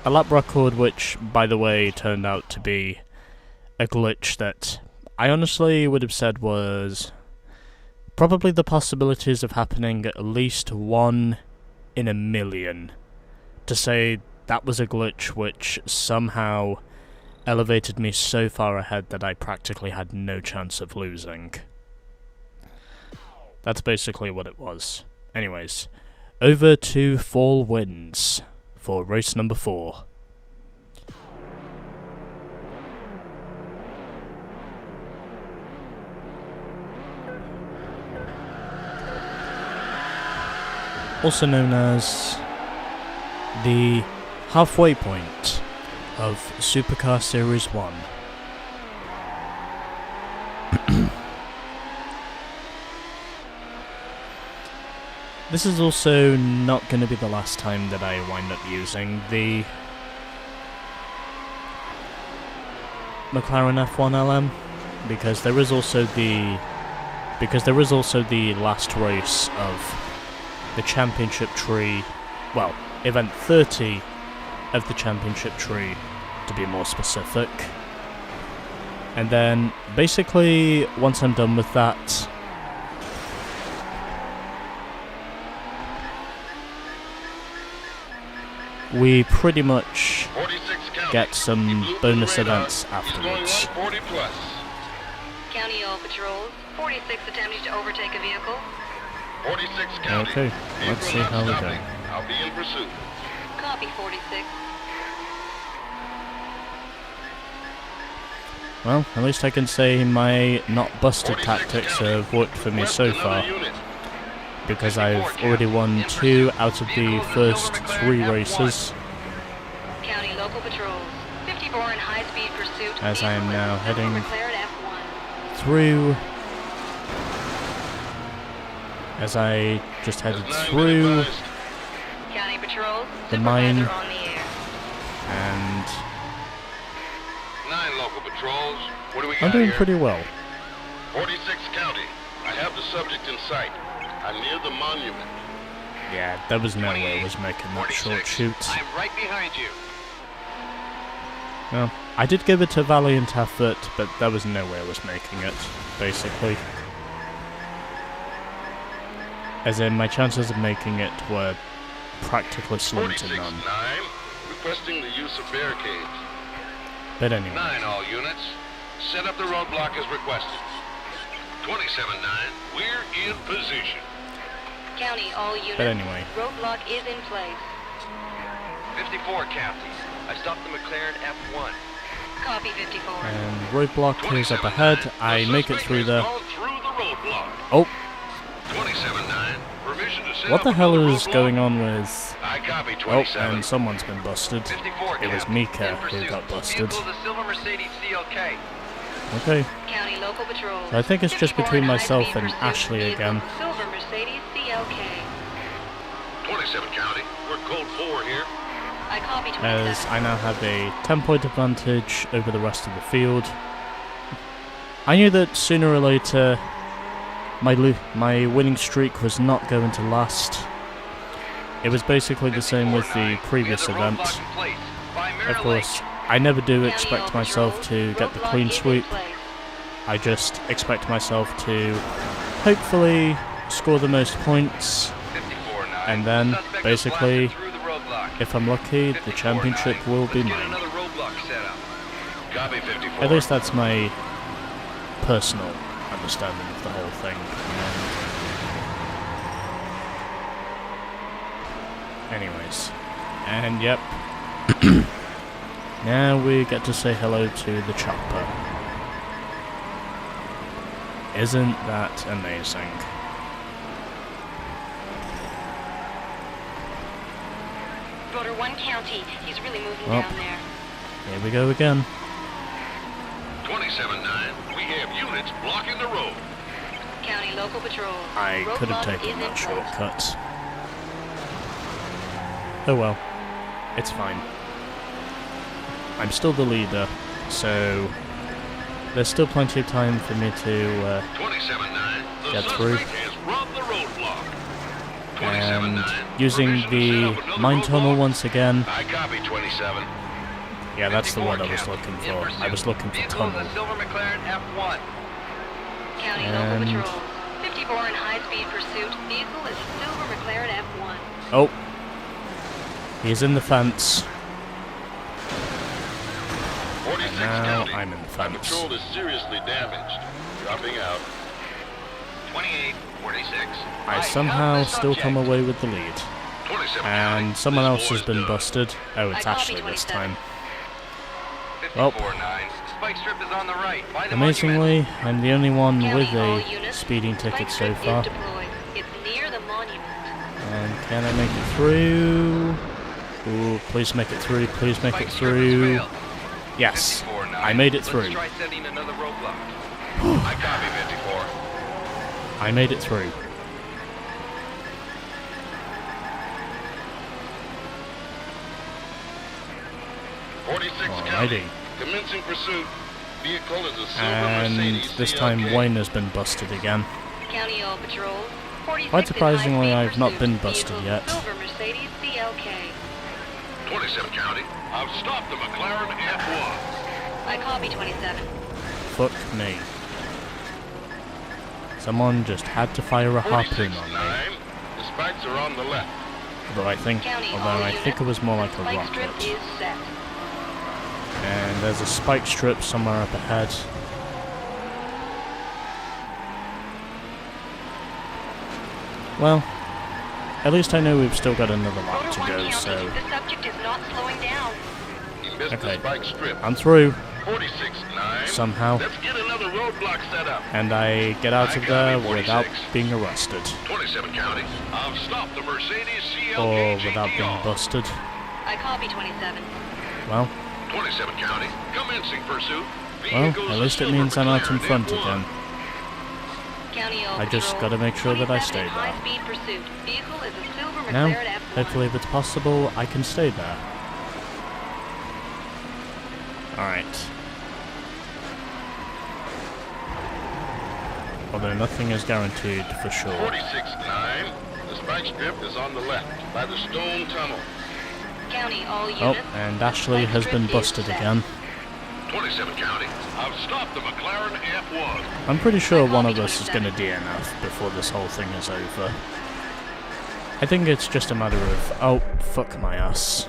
Speaker 1: A lap record which, by the way, turned out to be a glitch that I honestly would have said was probably the possibilities of happening at least 1 in a million. To say that was a glitch which somehow elevated me so far ahead that I practically had no chance of losing. That's basically what it was. Anyways, over to Fall Winds for race number 4. Also known as the halfway point of Supercar Series 1. This is also not going to be the last time that I wind up using the McLaren F1 LM, because there is also the last race of the championship tree, well, event 30 of the championship tree to be more specific. And then basically once I'm done with that, we pretty much
Speaker 2: 46 County.
Speaker 1: get some
Speaker 2: He blew
Speaker 1: bonus
Speaker 2: through the radar.
Speaker 1: events
Speaker 2: He's going
Speaker 1: afterwards.
Speaker 2: 140 plus.
Speaker 3: County all patrols. 46 attempting to overtake a vehicle.
Speaker 2: 46 County.
Speaker 1: Okay,
Speaker 2: Vehicle
Speaker 1: let's see
Speaker 2: not
Speaker 1: how we go.
Speaker 2: stopping. I'll be in pursuit.
Speaker 3: Copy 46.
Speaker 1: Well, at least I can say my not busted
Speaker 2: 46
Speaker 1: tactics
Speaker 2: County.
Speaker 1: have worked for me
Speaker 2: Request
Speaker 1: so
Speaker 2: another
Speaker 1: far,
Speaker 2: unit.
Speaker 1: because I've already won 2 out of the first 3 races,
Speaker 3: County local patrols. 54 in high-speed pursuit.
Speaker 1: as I am
Speaker 3: Vehicle is
Speaker 1: now
Speaker 3: a silver
Speaker 1: heading
Speaker 3: McLaren F1.
Speaker 1: through, as I just headed
Speaker 2: There's 9
Speaker 1: through,
Speaker 2: minutes advised.
Speaker 3: County patrols.
Speaker 1: the mine.
Speaker 3: Supervisor on the air.
Speaker 1: and
Speaker 2: 9 local patrols. What do we got
Speaker 1: I'm doing
Speaker 2: here?
Speaker 1: pretty well.
Speaker 2: 46 County. I have the subject in sight. I'm near the monument.
Speaker 1: Yeah, there was no way I was making that short shoot.
Speaker 4: I'm right behind you.
Speaker 1: Well, I did give it a valiant effort, but there was no way I was making it, basically. As in, my chances of making it were practically slim to
Speaker 2: 46-9.
Speaker 1: none.
Speaker 2: Requesting the use of barricades.
Speaker 1: But anyway,
Speaker 2: 9 all units. Set up the roadblock as requested. 27-9. We're in position.
Speaker 3: County all units.
Speaker 1: but anyway,
Speaker 3: Roadblock is in place.
Speaker 4: 54 County. I stopped the McLaren F1.
Speaker 3: Copy 54.
Speaker 1: and roadblock is up ahead. I make it through there.
Speaker 2: Gone through the roadblock.
Speaker 1: Oh,
Speaker 2: 27-9. Permission to set
Speaker 1: what
Speaker 2: up
Speaker 1: the hell
Speaker 2: another
Speaker 1: is
Speaker 2: roadblock?
Speaker 1: going on with...
Speaker 2: I copy
Speaker 1: Oh,
Speaker 2: 27.
Speaker 1: and someone's been busted.
Speaker 4: 54
Speaker 1: It was
Speaker 4: County.
Speaker 1: Mika
Speaker 4: In
Speaker 1: who
Speaker 4: pursuit.
Speaker 1: got busted.
Speaker 4: Vehicle is a silver MercedesCLK.
Speaker 1: Okay,
Speaker 3: County local patrols.
Speaker 1: I think it's just
Speaker 3: 54
Speaker 1: between
Speaker 3: in
Speaker 1: myself
Speaker 3: high-speed
Speaker 1: and
Speaker 3: pursuit.
Speaker 1: Ashley
Speaker 3: Vehicle
Speaker 1: again.
Speaker 3: Silver Mercedes CLK.
Speaker 2: 27 County. We're code 4 here.
Speaker 3: I copy 27.
Speaker 1: as I now have a 10-point advantage over the rest of the field. I knew that sooner or later my winning streak was not going to last. It was basically the same with the previous event. Of course, I never do
Speaker 3: County
Speaker 1: expect
Speaker 3: all
Speaker 1: myself
Speaker 3: patrols.
Speaker 1: to get the
Speaker 3: Roadblock
Speaker 1: clean
Speaker 3: is in
Speaker 1: sweep.
Speaker 3: place.
Speaker 1: I just expect myself to hopefully score the most points,
Speaker 4: 54-9.
Speaker 1: and then
Speaker 4: Suspect is
Speaker 1: basically,
Speaker 4: blasted through the roadblock.
Speaker 1: if I'm lucky, the
Speaker 4: 54-9.
Speaker 1: championship will be
Speaker 4: Let's get
Speaker 1: mine.
Speaker 4: another roadblock set up.
Speaker 2: Copy 54.
Speaker 1: At least that's my personal understanding of the whole thing. Anyways, and yep, now we get to say hello to the chopper. Isn't that amazing?
Speaker 3: Rotor 1 County. He's really moving
Speaker 1: Well.
Speaker 3: down there.
Speaker 1: Here we go again.
Speaker 2: 27-9. We have units blocking the road.
Speaker 3: County local patrols.
Speaker 1: I could have
Speaker 3: Roadblock
Speaker 1: taken
Speaker 3: is in
Speaker 1: that
Speaker 3: place.
Speaker 1: shortcut. Oh well, it's fine. I'm still the leader, so there's still plenty of time for me to
Speaker 2: 27-9. The
Speaker 1: Get
Speaker 2: suspect
Speaker 1: through.
Speaker 2: has run the roadblock.
Speaker 1: and
Speaker 2: 27-9.
Speaker 1: using
Speaker 2: Permission to
Speaker 1: the
Speaker 2: set up another
Speaker 1: mine tunnel
Speaker 2: roadblock.
Speaker 1: once again.
Speaker 2: I copy 27.
Speaker 1: Yeah, that's the
Speaker 4: 54
Speaker 1: word I was
Speaker 4: County.
Speaker 1: looking
Speaker 4: In
Speaker 1: for. I
Speaker 4: pursuit.
Speaker 1: was looking for
Speaker 4: Vehicle is
Speaker 1: tunnel.
Speaker 4: a silver McLaren F1.
Speaker 3: County
Speaker 1: And-
Speaker 3: local patrols. 54 in high-speed pursuit. Vehicle is a silver McLaren F1.
Speaker 1: Oh, he's in the fence.
Speaker 2: 46
Speaker 1: And now
Speaker 2: County.
Speaker 1: I'm in the
Speaker 2: My
Speaker 1: fence.
Speaker 2: patrol is seriously damaged. Dropping out.
Speaker 4: 28, 46.
Speaker 1: I
Speaker 4: have
Speaker 1: somehow
Speaker 4: the
Speaker 1: still come
Speaker 4: subject.
Speaker 1: away with the lead.
Speaker 2: 27
Speaker 1: And
Speaker 2: County.
Speaker 1: someone
Speaker 2: This
Speaker 1: else has
Speaker 2: boy's
Speaker 1: been
Speaker 2: done.
Speaker 1: busted. Oh, it's
Speaker 3: I copy
Speaker 1: Ashley this
Speaker 3: 27.
Speaker 1: time. Well.
Speaker 4: 54-9. Spike strip is on the right. By the
Speaker 1: Amazingly, I'm the only one
Speaker 3: County
Speaker 1: with
Speaker 3: all
Speaker 1: a
Speaker 3: units.
Speaker 1: speeding ticket so
Speaker 3: Spike strip
Speaker 1: far.
Speaker 3: is deployed. It's near the monument.
Speaker 1: And can I make it through? Ooh, please make it through, please make
Speaker 4: Spike
Speaker 1: it
Speaker 4: strip has
Speaker 1: through.
Speaker 4: failed.
Speaker 1: Yes,
Speaker 4: 54-9.
Speaker 1: I made it
Speaker 4: Let's
Speaker 1: through.
Speaker 4: try setting another roadblock.
Speaker 2: I copy 54.
Speaker 1: I made it through.
Speaker 2: 46
Speaker 1: Alrighty.
Speaker 2: County. Commencing pursuit. Vehicle is a silver
Speaker 1: And
Speaker 2: Mercedes
Speaker 1: this time
Speaker 2: CLK.
Speaker 1: Wayne has been busted again.
Speaker 3: County all patrols. 46
Speaker 1: Quite
Speaker 3: in
Speaker 1: surprisingly,
Speaker 3: high-speed
Speaker 1: I've not
Speaker 3: pursuit.
Speaker 1: been busted
Speaker 3: Vehicle
Speaker 1: yet.
Speaker 3: Silver Mercedes CLK.
Speaker 2: 27 County. I've stopped the McLaren F1.
Speaker 3: I copy 27.
Speaker 1: Fuck me. Someone just had to fire a harpoon
Speaker 2: 46
Speaker 1: on me.
Speaker 2: 9. The spikes are on the left.
Speaker 1: Although I think it was more like a
Speaker 3: Spike strip
Speaker 1: rocket.
Speaker 3: is set.
Speaker 1: And there's a spike strip somewhere up ahead. Well, at least I know we've still got another lap to go, so...
Speaker 3: The subject is not slowing down.
Speaker 2: He missed
Speaker 1: Okay.
Speaker 2: the spike strip.
Speaker 1: I'm through,
Speaker 2: 46 9.
Speaker 1: somehow,
Speaker 2: Let's get another roadblock set up.
Speaker 1: and I get out of there without being arrested.
Speaker 2: 27 County. I've stopped the Mercedes CLK-GTR.
Speaker 1: Or without being busted.
Speaker 3: I copy 27.
Speaker 1: Well,
Speaker 2: 27 County. Commencing pursuit.
Speaker 1: well,
Speaker 2: Vehicles
Speaker 1: at least it
Speaker 2: silver
Speaker 1: means I'm out in
Speaker 2: McLaren
Speaker 1: front
Speaker 2: F1.
Speaker 1: again.
Speaker 3: County all
Speaker 1: I just
Speaker 3: patrol.
Speaker 1: gotta make sure that I
Speaker 3: 27
Speaker 1: stay
Speaker 3: in
Speaker 1: there.
Speaker 3: high-speed pursuit. Vehicle is a silver
Speaker 1: Now,
Speaker 3: McLaren F1.
Speaker 1: hopefully if it's possible, I can stay there. Alright. Although nothing is guaranteed for sure.
Speaker 2: 46 9. The spike strip is on the left by the stone tunnel.
Speaker 3: County all units.
Speaker 1: Oh, and Ashley
Speaker 3: Spike
Speaker 1: has
Speaker 3: strip
Speaker 1: been
Speaker 3: is
Speaker 1: busted
Speaker 3: set.
Speaker 1: again.
Speaker 2: 27 County. I've stopped the McLaren F1.
Speaker 1: I'm pretty sure one of us is gonna DNF before this whole thing is over. I think it's just a matter of, oh, fuck my ass.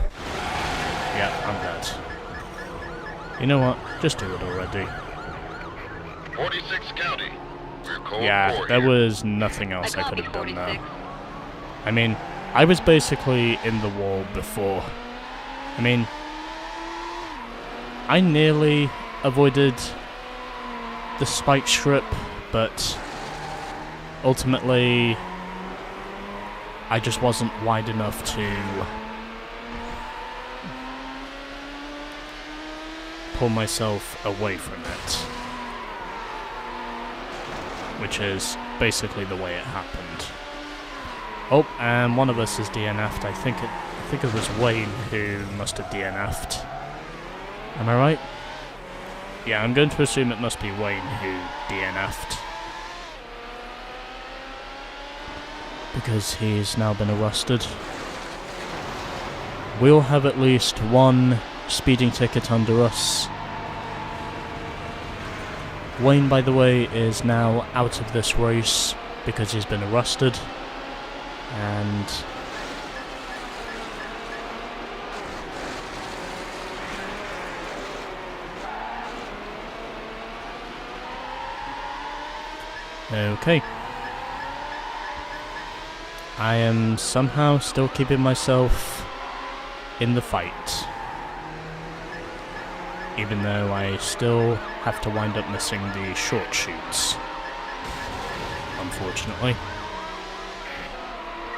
Speaker 1: Yeah, I'm dead. You know what? Just do it already.
Speaker 2: 46 County. We're cold
Speaker 1: Yeah,
Speaker 2: war
Speaker 1: there
Speaker 2: here.
Speaker 1: was nothing else I
Speaker 3: copy
Speaker 1: could have done
Speaker 3: 46.
Speaker 1: there. I mean, I was basically in the wall before. I mean, I nearly avoided the spike strip, but ultimately I just wasn't wide enough to pull myself away from it, which is basically the way it happened. Oh, and one of us is DNF'd. I think it was Wayne who must have DNF'd. Am I right? Yeah, I'm going to assume it must be Wayne who DNF'd. Because he's now been arrested. We'll have at least one speeding ticket under us. Wayne, by the way, is now out of this race because he's been arrested. And okay. I am somehow still keeping myself in the fight. Even though I still have to wind up missing the short shoots. Unfortunately.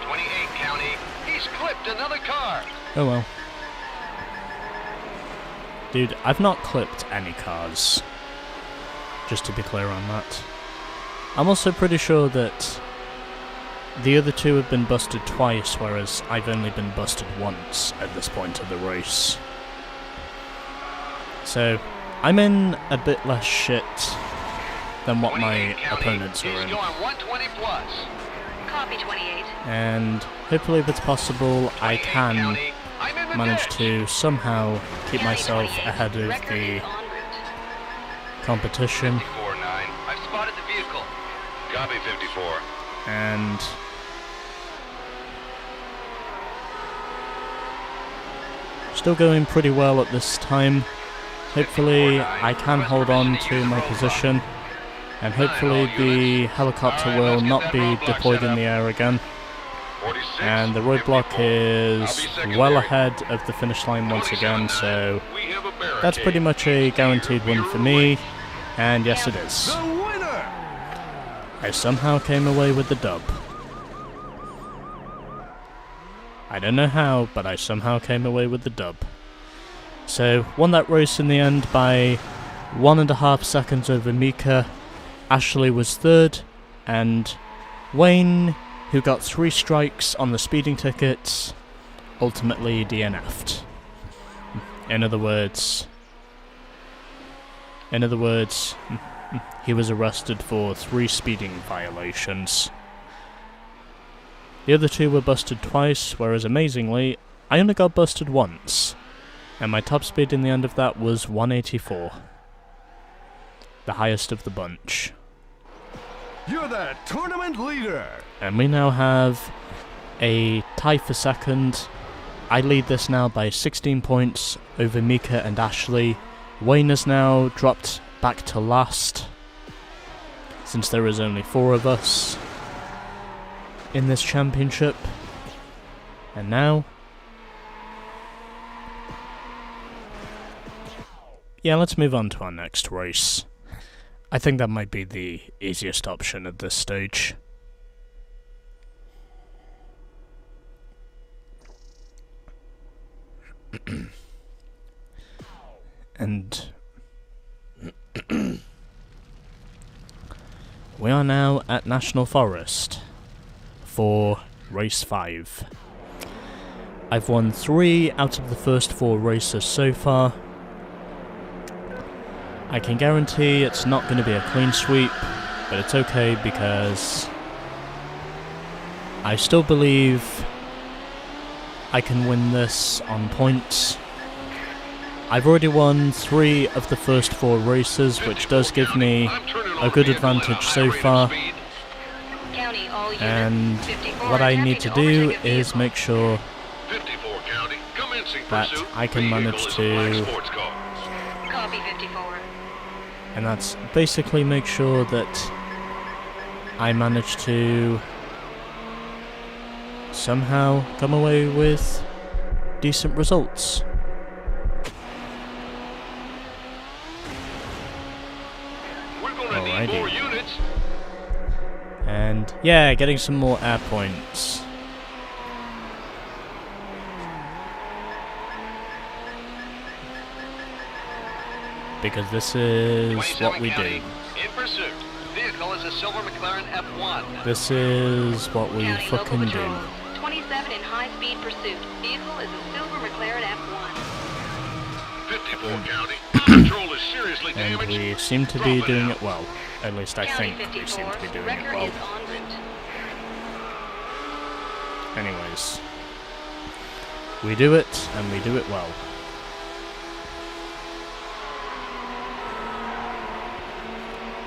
Speaker 4: 28 County. He's clipped another car.
Speaker 1: Oh well. Dude, I've not clipped any cars. Just to be clear on that. I'm also pretty sure that the other two have been busted twice, whereas I've only been busted once at this point of the race. So, I'm in a bit less shit than what my
Speaker 4: 28 County.
Speaker 1: opponents are
Speaker 4: He's
Speaker 1: in.
Speaker 4: going 120 plus.
Speaker 3: Copy 28.
Speaker 1: And hopefully if it's possible, I
Speaker 4: 28
Speaker 1: can
Speaker 4: County. I'm in the
Speaker 1: manage
Speaker 4: ditch.
Speaker 1: to somehow keep
Speaker 3: County
Speaker 1: myself
Speaker 3: 28.
Speaker 1: ahead of
Speaker 3: Record
Speaker 1: the
Speaker 3: is en route.
Speaker 1: competition.
Speaker 4: 54-9. I've spotted the vehicle.
Speaker 2: Copy 54.
Speaker 1: And still going pretty well at this time. Hopefully I can hold on to my position, and hopefully the helicopter will not be deployed in the air again.
Speaker 2: 46.
Speaker 1: And the roadblock
Speaker 2: 54.
Speaker 1: is
Speaker 2: I'll be secondary.
Speaker 1: well ahead of the finish line once again, so
Speaker 2: 27-9. We have a barricade.
Speaker 1: that's pretty much a guaranteed win for me, and yes it is.
Speaker 5: The winner!
Speaker 1: I somehow came away with the dub. I don't know how, but I somehow came away with the dub. So, won that race in the end by 1.5 seconds over Mika. Ashley was third, and Wayne, who got 3 strikes on the speeding tickets, ultimately DNF'd. In other words, he was arrested for 3 speeding violations. The other 2 were busted twice, whereas amazingly, I only got busted once, and my top speed in the end of that was 184. The highest of the bunch.
Speaker 5: You're the tournament leader.
Speaker 1: And we now have a tie for second. I lead this now by 16 points over Mika and Ashley. Wayne has now dropped back to last, since there is only 4 of us in this championship. And now, yeah, let's move on to our next race. I think that might be the easiest option at this stage. And we are now at National Forest for race 5. I've won 3 out of the first 4 races so far. I can guarantee it's not going to be a clean sweep, but it's okay because I still believe I can win this on points. I've already won 3 of the first 4 races, which does give me a good advantage so far. And what I need to do is make sure that I can manage to... And that's basically make sure that I manage to somehow come away with decent results. Alrighty. And yeah, getting some more air points. Because this is what we do.
Speaker 4: In pursuit. Vehicle is a silver McLaren F1.
Speaker 1: This is what we
Speaker 3: County
Speaker 1: fucking
Speaker 3: Local
Speaker 1: do.
Speaker 3: Patrol, 27 in high-speed pursuit. Vehicle is a silver McLaren F1.
Speaker 2: 54 County. Control is seriously
Speaker 1: And
Speaker 2: damaged.
Speaker 1: we seem to be doing it well. At least I
Speaker 3: County
Speaker 1: think we
Speaker 3: 54,
Speaker 1: seem to be doing it
Speaker 3: wrecker
Speaker 1: well.
Speaker 3: is en route.
Speaker 1: Anyways. We do it, and we do it well.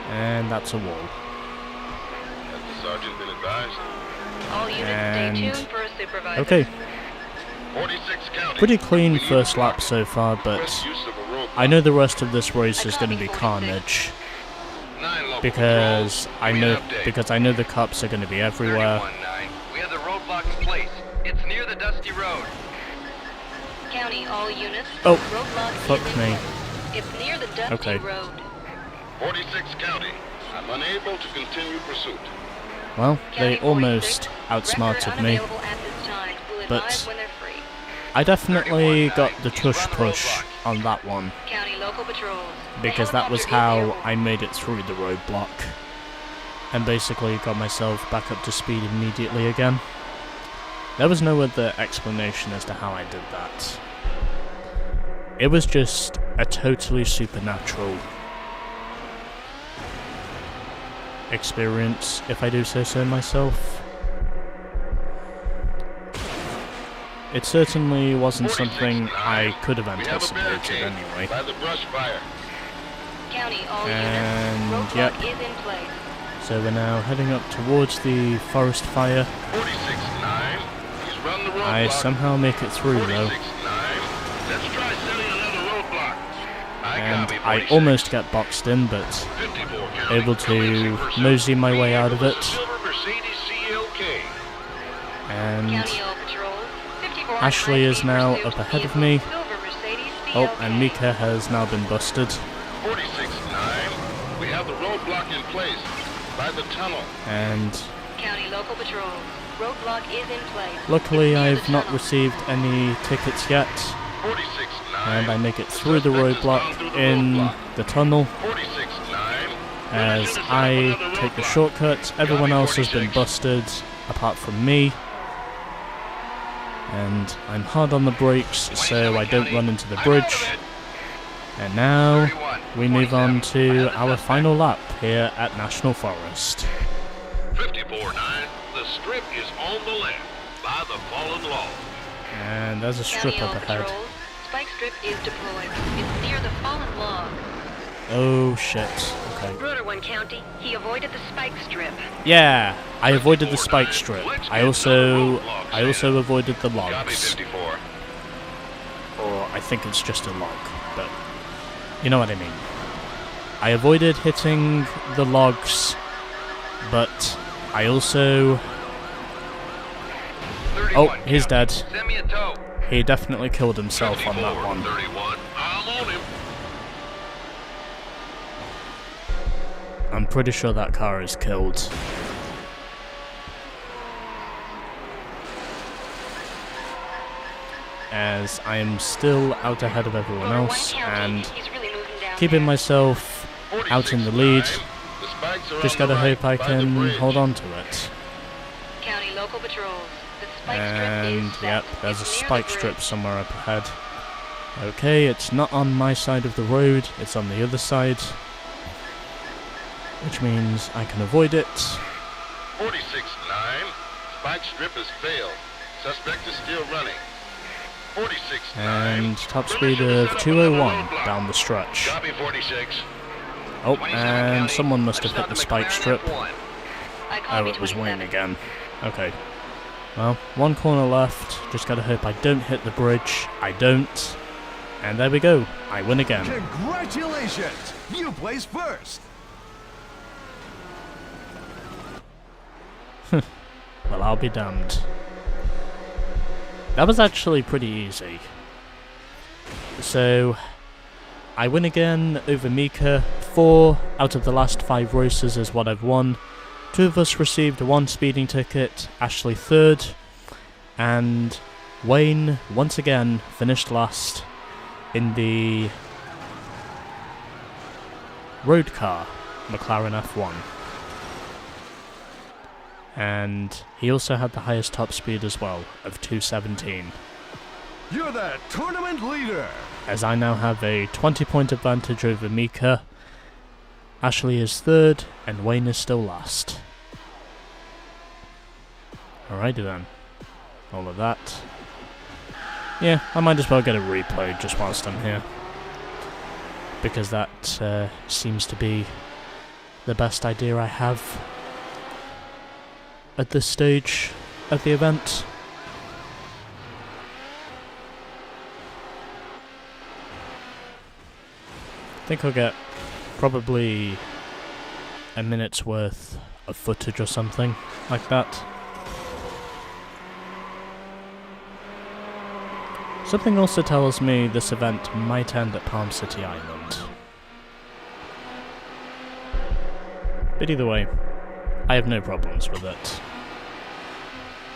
Speaker 1: And that's a wall.
Speaker 2: Has the sergeant been advised?
Speaker 3: All units
Speaker 1: And-
Speaker 3: stay tuned for a supervisor.
Speaker 1: Okay,
Speaker 2: 46 County.
Speaker 1: pretty clean
Speaker 2: We need
Speaker 1: first
Speaker 2: to
Speaker 1: lap so far, but
Speaker 2: request use of a roadblock.
Speaker 1: I know the rest of this race is going to be carnage.
Speaker 2: 9 local
Speaker 1: Because
Speaker 2: patrols.
Speaker 1: I
Speaker 2: We
Speaker 1: know
Speaker 2: have update.
Speaker 1: because I know the cops are going to be everywhere.
Speaker 4: 31-9. We have the roadblock in place. It's near the dusty road.
Speaker 3: County, all units.
Speaker 1: Oh,
Speaker 3: roadblock
Speaker 1: fuck
Speaker 3: is in
Speaker 1: me.
Speaker 3: place. It's near the dusty
Speaker 1: Okay.
Speaker 3: road.
Speaker 2: 46 County. I'm unable to continue pursuit.
Speaker 1: Well, they
Speaker 3: County
Speaker 1: almost
Speaker 3: 46,
Speaker 1: outsmarted
Speaker 3: record
Speaker 1: me.
Speaker 3: unavailable at this time. We'll
Speaker 1: but-
Speaker 3: advise when they're free.
Speaker 1: I definitely
Speaker 4: 31-9.
Speaker 1: got the
Speaker 4: He's
Speaker 1: tush
Speaker 4: run the
Speaker 1: push
Speaker 4: roadblock.
Speaker 1: on that one,
Speaker 3: County local patrols.
Speaker 1: because that was
Speaker 3: Helicopter is
Speaker 1: how I made it through the roadblock. And basically got myself back up to speed immediately again. There was no other explanation as to how I did that. It was just a totally supernatural experience, if I do say so myself. It certainly wasn't something I could have
Speaker 2: We have a
Speaker 1: anticipated
Speaker 2: barricade
Speaker 1: anyway.
Speaker 2: by the brush fire.
Speaker 3: County, all
Speaker 1: And,
Speaker 3: units.
Speaker 1: yep.
Speaker 3: Roadblock is in place.
Speaker 1: So we're now heading up towards the forest fire.
Speaker 2: 46-9. He's run the roadblock.
Speaker 1: I somehow make it through though,
Speaker 2: 46-9. Let's try setting another roadblock.
Speaker 1: and
Speaker 2: copy,
Speaker 1: I
Speaker 2: 46.
Speaker 1: almost get boxed in, but
Speaker 2: 54 County.
Speaker 1: able to
Speaker 2: Commencing pursuit.
Speaker 1: mosey my way out of
Speaker 2: Vehicle
Speaker 1: it.
Speaker 2: is a silver MercedesCLK.
Speaker 1: And
Speaker 3: County all patrols. 54 in
Speaker 1: Ashley is
Speaker 3: high-speed
Speaker 1: now
Speaker 3: pursuit.
Speaker 1: up ahead of
Speaker 3: Vehicle,
Speaker 1: me.
Speaker 3: silver Mercedes
Speaker 1: Oh,
Speaker 3: CLK.
Speaker 1: and Mika has now been busted.
Speaker 2: 46-9. We have the roadblock in place by the tunnel.
Speaker 1: And
Speaker 3: County local patrols. Roadblock is in place.
Speaker 1: luckily
Speaker 3: It's near the
Speaker 1: I've not
Speaker 3: tunnel.
Speaker 1: received any tickets yet.
Speaker 2: 46-9.
Speaker 1: And I make it through the
Speaker 2: Suspect has gone
Speaker 1: roadblock
Speaker 2: through the
Speaker 1: in
Speaker 2: roadblock.
Speaker 1: the tunnel.
Speaker 2: 46-9.
Speaker 1: As I take the shortcut, everyone else has been busted, apart from me. And I'm hard on the brakes so I don't run into the bridge. And now we move on to our final lap here at National Forest.
Speaker 2: 54-9, the strip is on the left by the fallen log.
Speaker 1: And there's a strip
Speaker 3: County
Speaker 1: up
Speaker 3: all
Speaker 1: ahead.
Speaker 3: patrols. Spike strip is deployed. It's near the fallen log.
Speaker 1: Oh shit. Okay.
Speaker 3: Rotor 1 County, he avoided the spike strip.
Speaker 1: Yeah, I avoided the spike strip. I also avoided the
Speaker 2: Copy
Speaker 1: logs.
Speaker 2: 54.
Speaker 1: Or I think it's just a log, but you know what I mean. I avoided hitting the logs, but I also... Oh, he's dead.
Speaker 4: Send me a tow.
Speaker 1: He definitely killed himself on that one.
Speaker 2: 31, I'm on him.
Speaker 1: I'm pretty sure that car is killed. As I am still out ahead of everyone
Speaker 3: Rotor 1
Speaker 1: else
Speaker 3: County,
Speaker 1: and
Speaker 3: he's really moving down
Speaker 1: keeping
Speaker 3: there.
Speaker 1: myself out in the lead.
Speaker 2: 46-9, the spikes are
Speaker 1: Just
Speaker 2: on the
Speaker 1: gotta
Speaker 2: right
Speaker 1: hope I
Speaker 2: by the
Speaker 1: can
Speaker 2: bridge.
Speaker 1: hold on to it.
Speaker 3: County local patrols. The spike
Speaker 1: And
Speaker 3: strip is
Speaker 1: yep,
Speaker 3: set.
Speaker 1: there's a
Speaker 3: It's near
Speaker 1: spike
Speaker 3: the
Speaker 1: strip
Speaker 3: bridge.
Speaker 1: somewhere up ahead. Okay, it's not on my side of the road, it's on the other side. Which means I can avoid it.
Speaker 2: 46-9, spike strip has failed. Suspect is still running. 46-9.
Speaker 1: And top speed of 201 down the stretch.
Speaker 2: Copy 46.
Speaker 1: Oh, and someone must have hit the spike strip.
Speaker 3: I call
Speaker 1: Oh, it was Wayne
Speaker 3: 27.
Speaker 1: again. Okay. Well, one corner left. Just gotta hope I don't hit the bridge. I don't. And there we go. I win again.
Speaker 5: Congratulations! You placed first!
Speaker 1: Well, I'll be damned. That was actually pretty easy. So, I win again over Mika. 4 out of the last 5 races is what I've won. 2 of us received 1 speeding ticket, Ashley 3rd, and Wayne, once again, finished last in the road car, McLaren F1. And he also had the highest top speed as well, of 217.
Speaker 5: You're the tournament leader!
Speaker 1: As I now have a 20-point advantage over Mika. Ashley is 3rd, and Wayne is still last. Alrighty then. All of that. Yeah, I might as well get a replay just whilst I'm here. Because that seems to be the best idea I have at this stage of the event. I think I'll get probably a minute's worth of footage or something like that. Something also tells me this event might end at Palm City Island. But either way, I have no problems with it.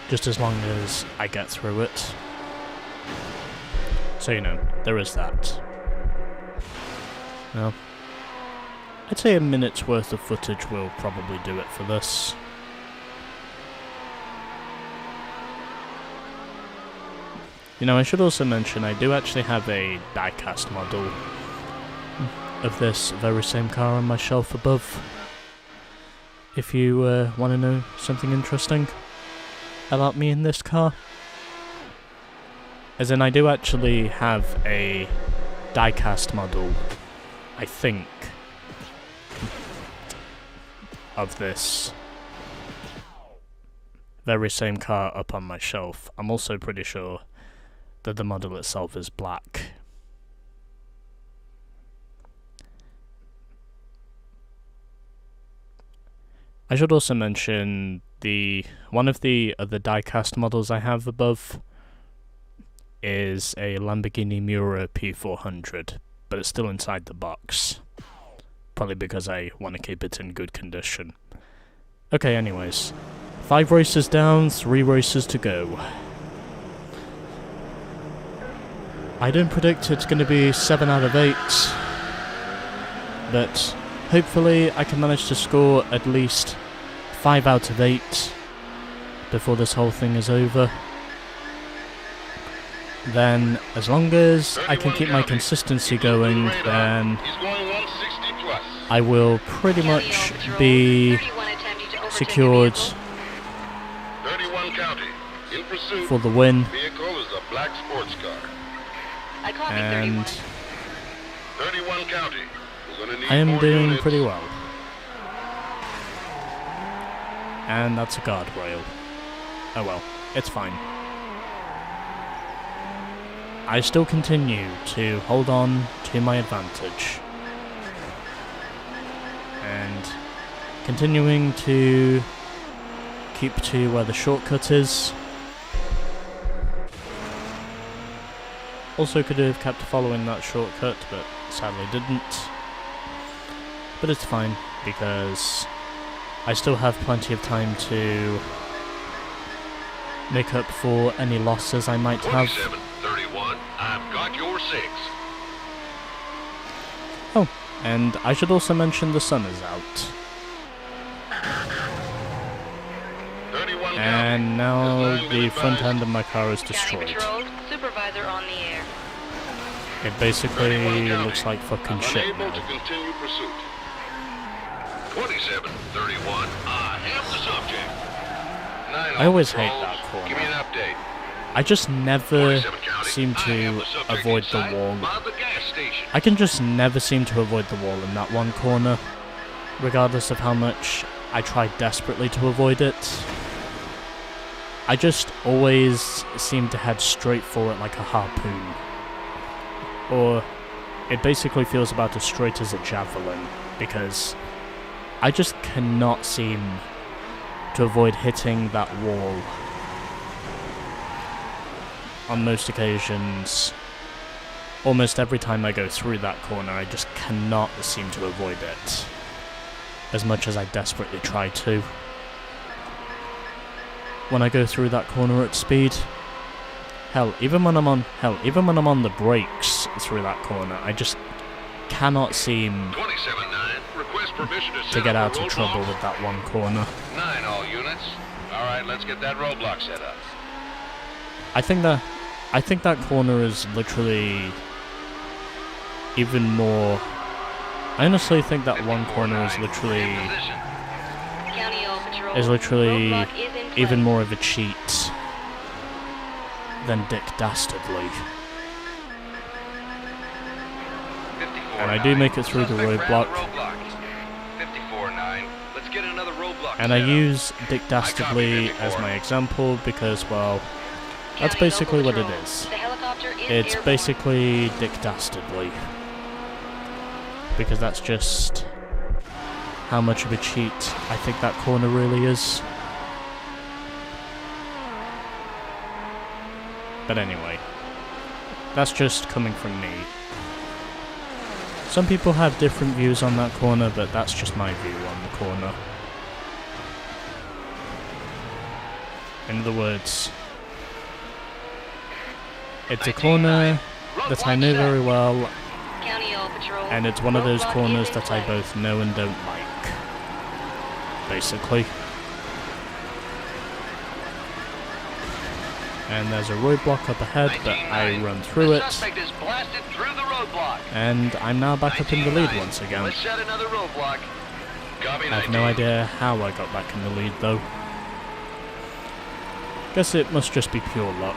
Speaker 1: Just as long as I get through it. So you know, there is that. Well, I'd say a minute's worth of footage will probably do it for this. You know, I should also mention I do actually have a diecast model of this very same car on my shelf above. If you want to know something interesting about me in this car. As in, I do actually have a diecast model, I think, of this very same car up on my shelf. I'm also pretty sure that the model itself is black. I should also mention one of the other diecast models I have above is a Lamborghini Miura P400, but it's still inside the box. Probably because I want to keep it in good condition. Okay, anyways. 5 races down, 3 races to go. I don't predict it's going to be 7 out of 8, but hopefully I can manage to score at least 5 out of 8 before this whole thing is over. then as long as I can keep my consistency going, then
Speaker 2: He's going 160 plus.
Speaker 1: I will pretty
Speaker 3: County
Speaker 1: much
Speaker 3: all patrol,
Speaker 1: be
Speaker 3: 31 attempting to overtake a
Speaker 1: secured
Speaker 3: vehicle.
Speaker 2: 31 county. In pursuit.
Speaker 1: for the win,
Speaker 2: Vehicle is a black sports car.
Speaker 3: I copy
Speaker 1: and
Speaker 2: 31 county. We're gonna need
Speaker 1: I am
Speaker 2: more
Speaker 1: doing
Speaker 2: units.
Speaker 1: pretty well. And that's a guardrail. Oh well, it's fine. I still continue to hold on to my advantage. And continuing to keep to where the shortcut is. Also could have kept following that shortcut, but sadly didn't. But it's fine, because I still have plenty of time to make up for any losses I might have.
Speaker 2: 27, 31. I've got your 6.
Speaker 1: Oh, and I should also mention the sun is out.
Speaker 2: 31
Speaker 1: And now the front end of my car is
Speaker 3: County
Speaker 1: destroyed.
Speaker 3: patrol, supervisor on the air.
Speaker 1: It basically looks like fucking shit
Speaker 2: Unable
Speaker 1: now.
Speaker 2: to continue pursuit. 27, 31. I have the subject. 9
Speaker 1: I always
Speaker 2: patrols.
Speaker 1: hate that corner.
Speaker 2: Give me an update.
Speaker 1: I just never
Speaker 2: 27 county.
Speaker 1: seem
Speaker 2: I have
Speaker 1: to
Speaker 2: the subject
Speaker 1: avoid the
Speaker 2: inside
Speaker 1: wall.
Speaker 2: by the gas station.
Speaker 1: I can just never seem to avoid the wall in that one corner, regardless of how much I try desperately to avoid it. I just always seem to head straight for it like a harpoon. Or it basically feels about as straight as a javelin, because I just cannot seem to avoid hitting that wall. On most occasions, almost every time I go through that corner, I just cannot seem to avoid it, as much as I desperately try to. When I go through that corner at speed, even when I'm on the brakes through that corner, I just cannot seem
Speaker 2: 27-9. Request permission to
Speaker 1: to
Speaker 2: set
Speaker 1: get
Speaker 2: up
Speaker 1: out
Speaker 2: a
Speaker 1: of trouble
Speaker 2: roadblock.
Speaker 1: with that one corner.
Speaker 2: 9 all units. All right, let's get that roadblock set up.
Speaker 1: I think that corner is literally even more. I honestly think that one corner is literally
Speaker 3: County all patrol,
Speaker 1: roadblock
Speaker 3: is in place.
Speaker 1: even more of a cheat than Dick Dastardly.
Speaker 4: 54-9.
Speaker 1: And I do make it through the
Speaker 4: Suspect ran
Speaker 1: roadblock.
Speaker 4: 54-9. Let's get another roadblock
Speaker 1: And I
Speaker 4: set up.
Speaker 1: use Dick Dastardly as my example because, well, that's
Speaker 3: County
Speaker 1: basically
Speaker 3: Local
Speaker 1: what it
Speaker 3: Patrol,
Speaker 1: is.
Speaker 3: The helicopter is
Speaker 1: It's
Speaker 3: airborne.
Speaker 1: basically Dick Dastardly. Because that's just how much of a cheat I think that corner really is. But anyway, that's just coming from me. Some people have different views on that corner, but that's just my view on the corner. In other words, it's a corner that I know very well,
Speaker 3: County all patrol,
Speaker 1: and it's one of those
Speaker 3: roadblock
Speaker 1: corners
Speaker 3: is in
Speaker 1: that I
Speaker 3: place.
Speaker 1: both know and don't like. Basically. And there's a roadblock up ahead, but I run through
Speaker 4: The
Speaker 1: it,
Speaker 4: suspect is blasted through the roadblock.
Speaker 1: and I'm now back up in the lead once again.
Speaker 4: Let's set another roadblock.
Speaker 2: Copy
Speaker 1: I have no
Speaker 2: 19.
Speaker 1: idea how I got back in the lead though. Guess it must just be pure luck.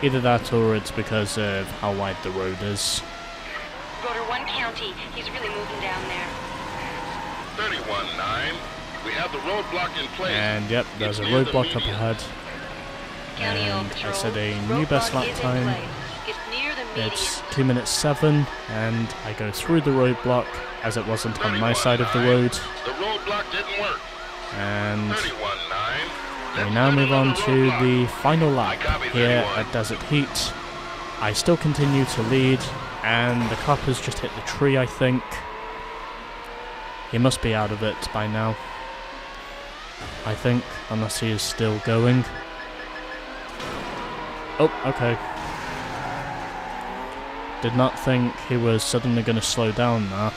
Speaker 1: Either that or it's because of how wide the road is.
Speaker 3: Rotor 1 County, he's really moving down there.
Speaker 2: 31-9. We have the roadblock in place.
Speaker 1: And yep, there's a
Speaker 2: It's near the
Speaker 1: roadblock up
Speaker 2: median.
Speaker 1: ahead.
Speaker 3: County all
Speaker 1: And I
Speaker 3: patrol,
Speaker 1: set a new best
Speaker 3: roadblock
Speaker 1: lap
Speaker 3: is in
Speaker 1: time.
Speaker 3: place. It's near the median.
Speaker 1: It's 2 minutes 7, and I go through the roadblock as it wasn't on my side of the
Speaker 2: 31-9.
Speaker 1: road.
Speaker 2: The roadblock didn't work.
Speaker 1: And
Speaker 2: 31-9.
Speaker 1: we now move on to the final lap
Speaker 2: I copy
Speaker 1: here
Speaker 2: 31.
Speaker 1: at Desert Heat. I still continue to lead, and the cop has just hit the tree, I think. He must be out of it by now, I think, unless he is still going. Oh, okay. Did not think he was suddenly going to slow down there.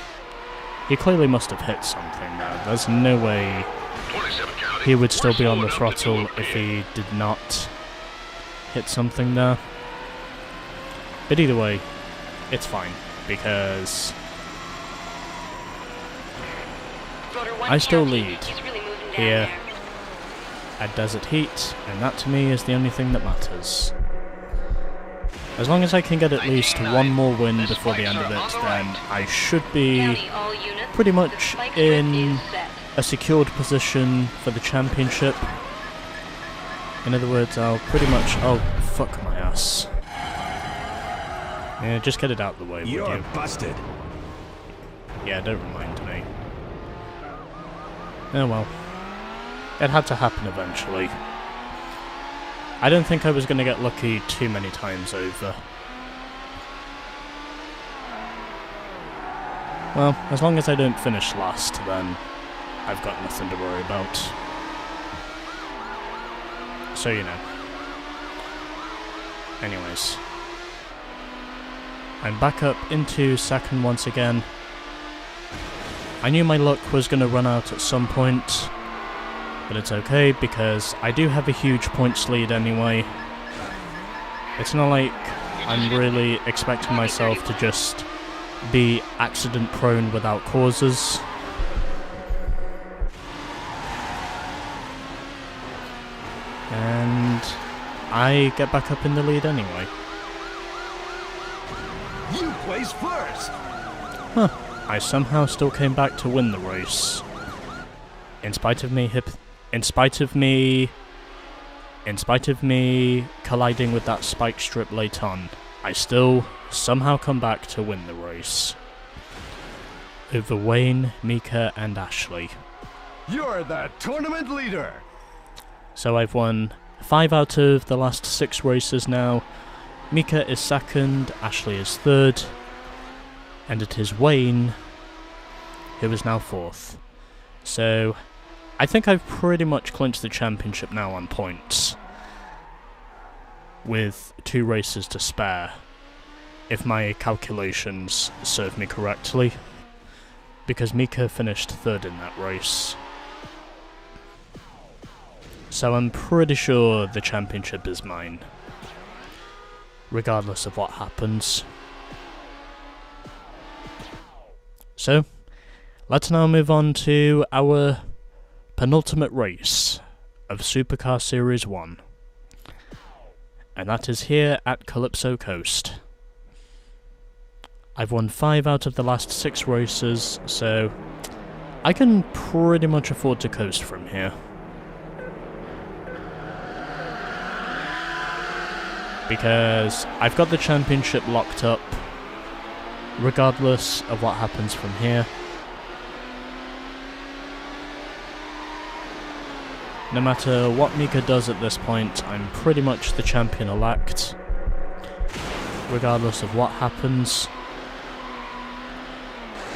Speaker 1: He clearly must have hit something there. There's no way
Speaker 2: 27 county.
Speaker 1: he would still
Speaker 2: We're
Speaker 1: be on
Speaker 2: slowing
Speaker 1: the
Speaker 2: up to
Speaker 1: throttle
Speaker 2: do a
Speaker 1: if
Speaker 2: pit.
Speaker 1: he did not hit something there. But either way, it's fine, because I still lead here at Desert Heat, and that to me is the only thing that matters. As long as I can get at least one more win before the end of it, then I should be pretty much in a secured position for the championship. In other words, I'll pretty much... Oh, fuck my ass. Yeah, just get it out of the way, would you?
Speaker 5: You're busted.
Speaker 1: Yeah, don't remind me. Oh well. It had to happen eventually. I don't think I was going to get lucky too many times over. Well, as long as I don't finish last, then I've got nothing to worry about. So, you know. Anyways. I'm back up into second once again. I knew my luck was going to run out at some point, but it's okay because I do have a huge points lead anyway. It's not like I'm really expecting myself to just be accident prone without causes. And I get back up in the lead anyway.
Speaker 5: You place first.
Speaker 1: Huh. I somehow still came back to win the race. In spite of me colliding with that spike strip late on, I still somehow come back to win the race. Over Wayne, Mika and Ashley.
Speaker 5: You're the tournament leader.
Speaker 1: So I've won 5 out of the last 6 races now. Mika is second, Ashley is third, and it is Wayne who is now fourth. So I think I've pretty much clinched the championship now on points, with 2 races to spare, if my calculations serve me correctly, because Mika finished third in that race. So I'm pretty sure the championship is mine, regardless of what happens. So, let's now move on to our penultimate race of Supercar Series 1. And that is here at Calypso Coast. I've won 5 out of the last 6 races, so I can pretty much afford to coast from here. Because I've got the championship locked up, regardless of what happens from here. No matter what Mika does at this point, I'm pretty much the champion-elect, regardless of what happens.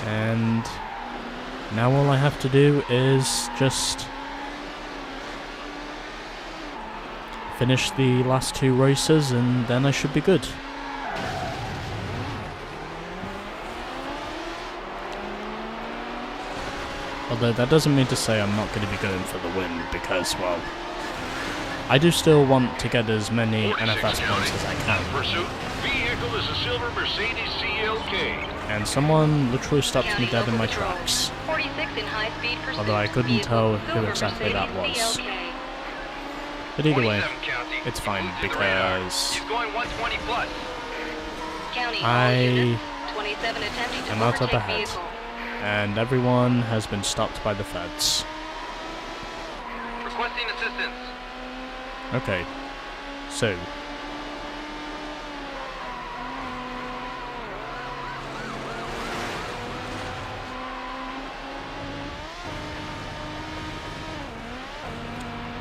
Speaker 1: And now all I have to do is just finish the last 2 races, and then I should be good. Although that doesn't mean to say I'm not going to be going for the win, because, well, I do still want to get as many NFS points as I can.
Speaker 2: Pursuit. Vehicle is a silver Mercedes-CLK.
Speaker 1: And someone literally stopped me dead in my tracks.
Speaker 3: 46 in high-speed pursuit.
Speaker 1: Although I couldn't tell who
Speaker 3: Silver
Speaker 1: exactly that was.
Speaker 3: Mercedes-CLK.
Speaker 1: But either way,
Speaker 4: 27 County.
Speaker 1: it's fine
Speaker 4: He's losing the radar.
Speaker 1: because
Speaker 4: He's going 120 plus.
Speaker 3: County, all
Speaker 1: I
Speaker 3: units, 27 attempting to
Speaker 1: am out up
Speaker 3: overtake
Speaker 1: ahead.
Speaker 3: vehicle.
Speaker 1: and everyone has been stopped by the feds.
Speaker 4: Requesting assistance.
Speaker 1: Okay, so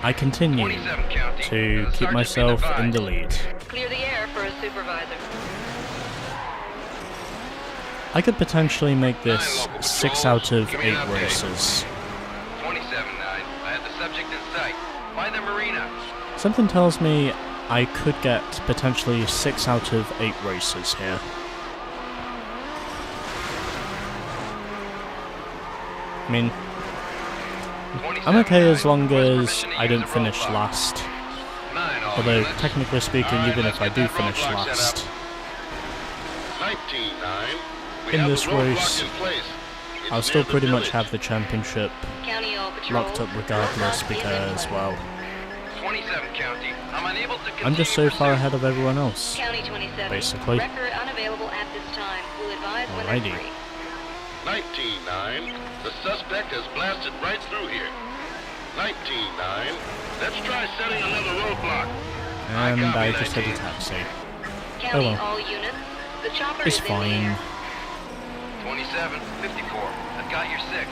Speaker 1: I continue
Speaker 4: 27 County.
Speaker 1: to keep
Speaker 4: Sergeant
Speaker 1: myself
Speaker 4: been
Speaker 1: in the
Speaker 4: advised.
Speaker 1: lead.
Speaker 3: Clear the air for a supervisor.
Speaker 1: I could potentially make this
Speaker 4: 9 local
Speaker 1: 6
Speaker 4: patrols.
Speaker 1: out of
Speaker 4: Give me
Speaker 1: 8
Speaker 4: an update.
Speaker 1: races.
Speaker 4: 27-9. I have the subject in sight. By the marina.
Speaker 1: Something tells me I could get potentially 6 out of 8 races here. I mean, I'm okay as long as I don't finish last.
Speaker 4: 9 all
Speaker 1: Although,
Speaker 2: units.
Speaker 1: technically speaking,
Speaker 2: Alright,
Speaker 1: even
Speaker 2: let's
Speaker 1: if I
Speaker 2: get
Speaker 1: do
Speaker 2: that
Speaker 1: finish
Speaker 2: roadblock set
Speaker 1: last
Speaker 2: up. 19-9. We
Speaker 1: in
Speaker 2: have
Speaker 1: this
Speaker 2: the roadblock
Speaker 1: race,
Speaker 2: in place. It's
Speaker 1: I'll
Speaker 2: near
Speaker 1: still
Speaker 2: the
Speaker 1: pretty much
Speaker 2: village.
Speaker 1: have the championship
Speaker 3: County all patrol.
Speaker 1: locked up regardless
Speaker 3: Roadblock is in
Speaker 1: because,
Speaker 3: place.
Speaker 1: well,
Speaker 4: 27 County. I'm unable to
Speaker 1: I'm just so
Speaker 4: continue
Speaker 1: far
Speaker 4: pursuit.
Speaker 1: ahead of everyone else.
Speaker 3: County 27.
Speaker 1: Basically.
Speaker 3: Record unavailable at this time. We'll advise when
Speaker 1: Alrighty.
Speaker 3: they're free.
Speaker 2: 19-9. The suspect has blasted right through here. 19-9. Let's try setting another roadblock.
Speaker 1: And
Speaker 2: copy,
Speaker 1: I just hit a
Speaker 2: 19.
Speaker 1: taxi.
Speaker 3: County
Speaker 1: well.
Speaker 3: all units. The chopper
Speaker 1: It's
Speaker 3: is in the
Speaker 1: fine.
Speaker 3: air.
Speaker 4: 27, 54. I've got your 6.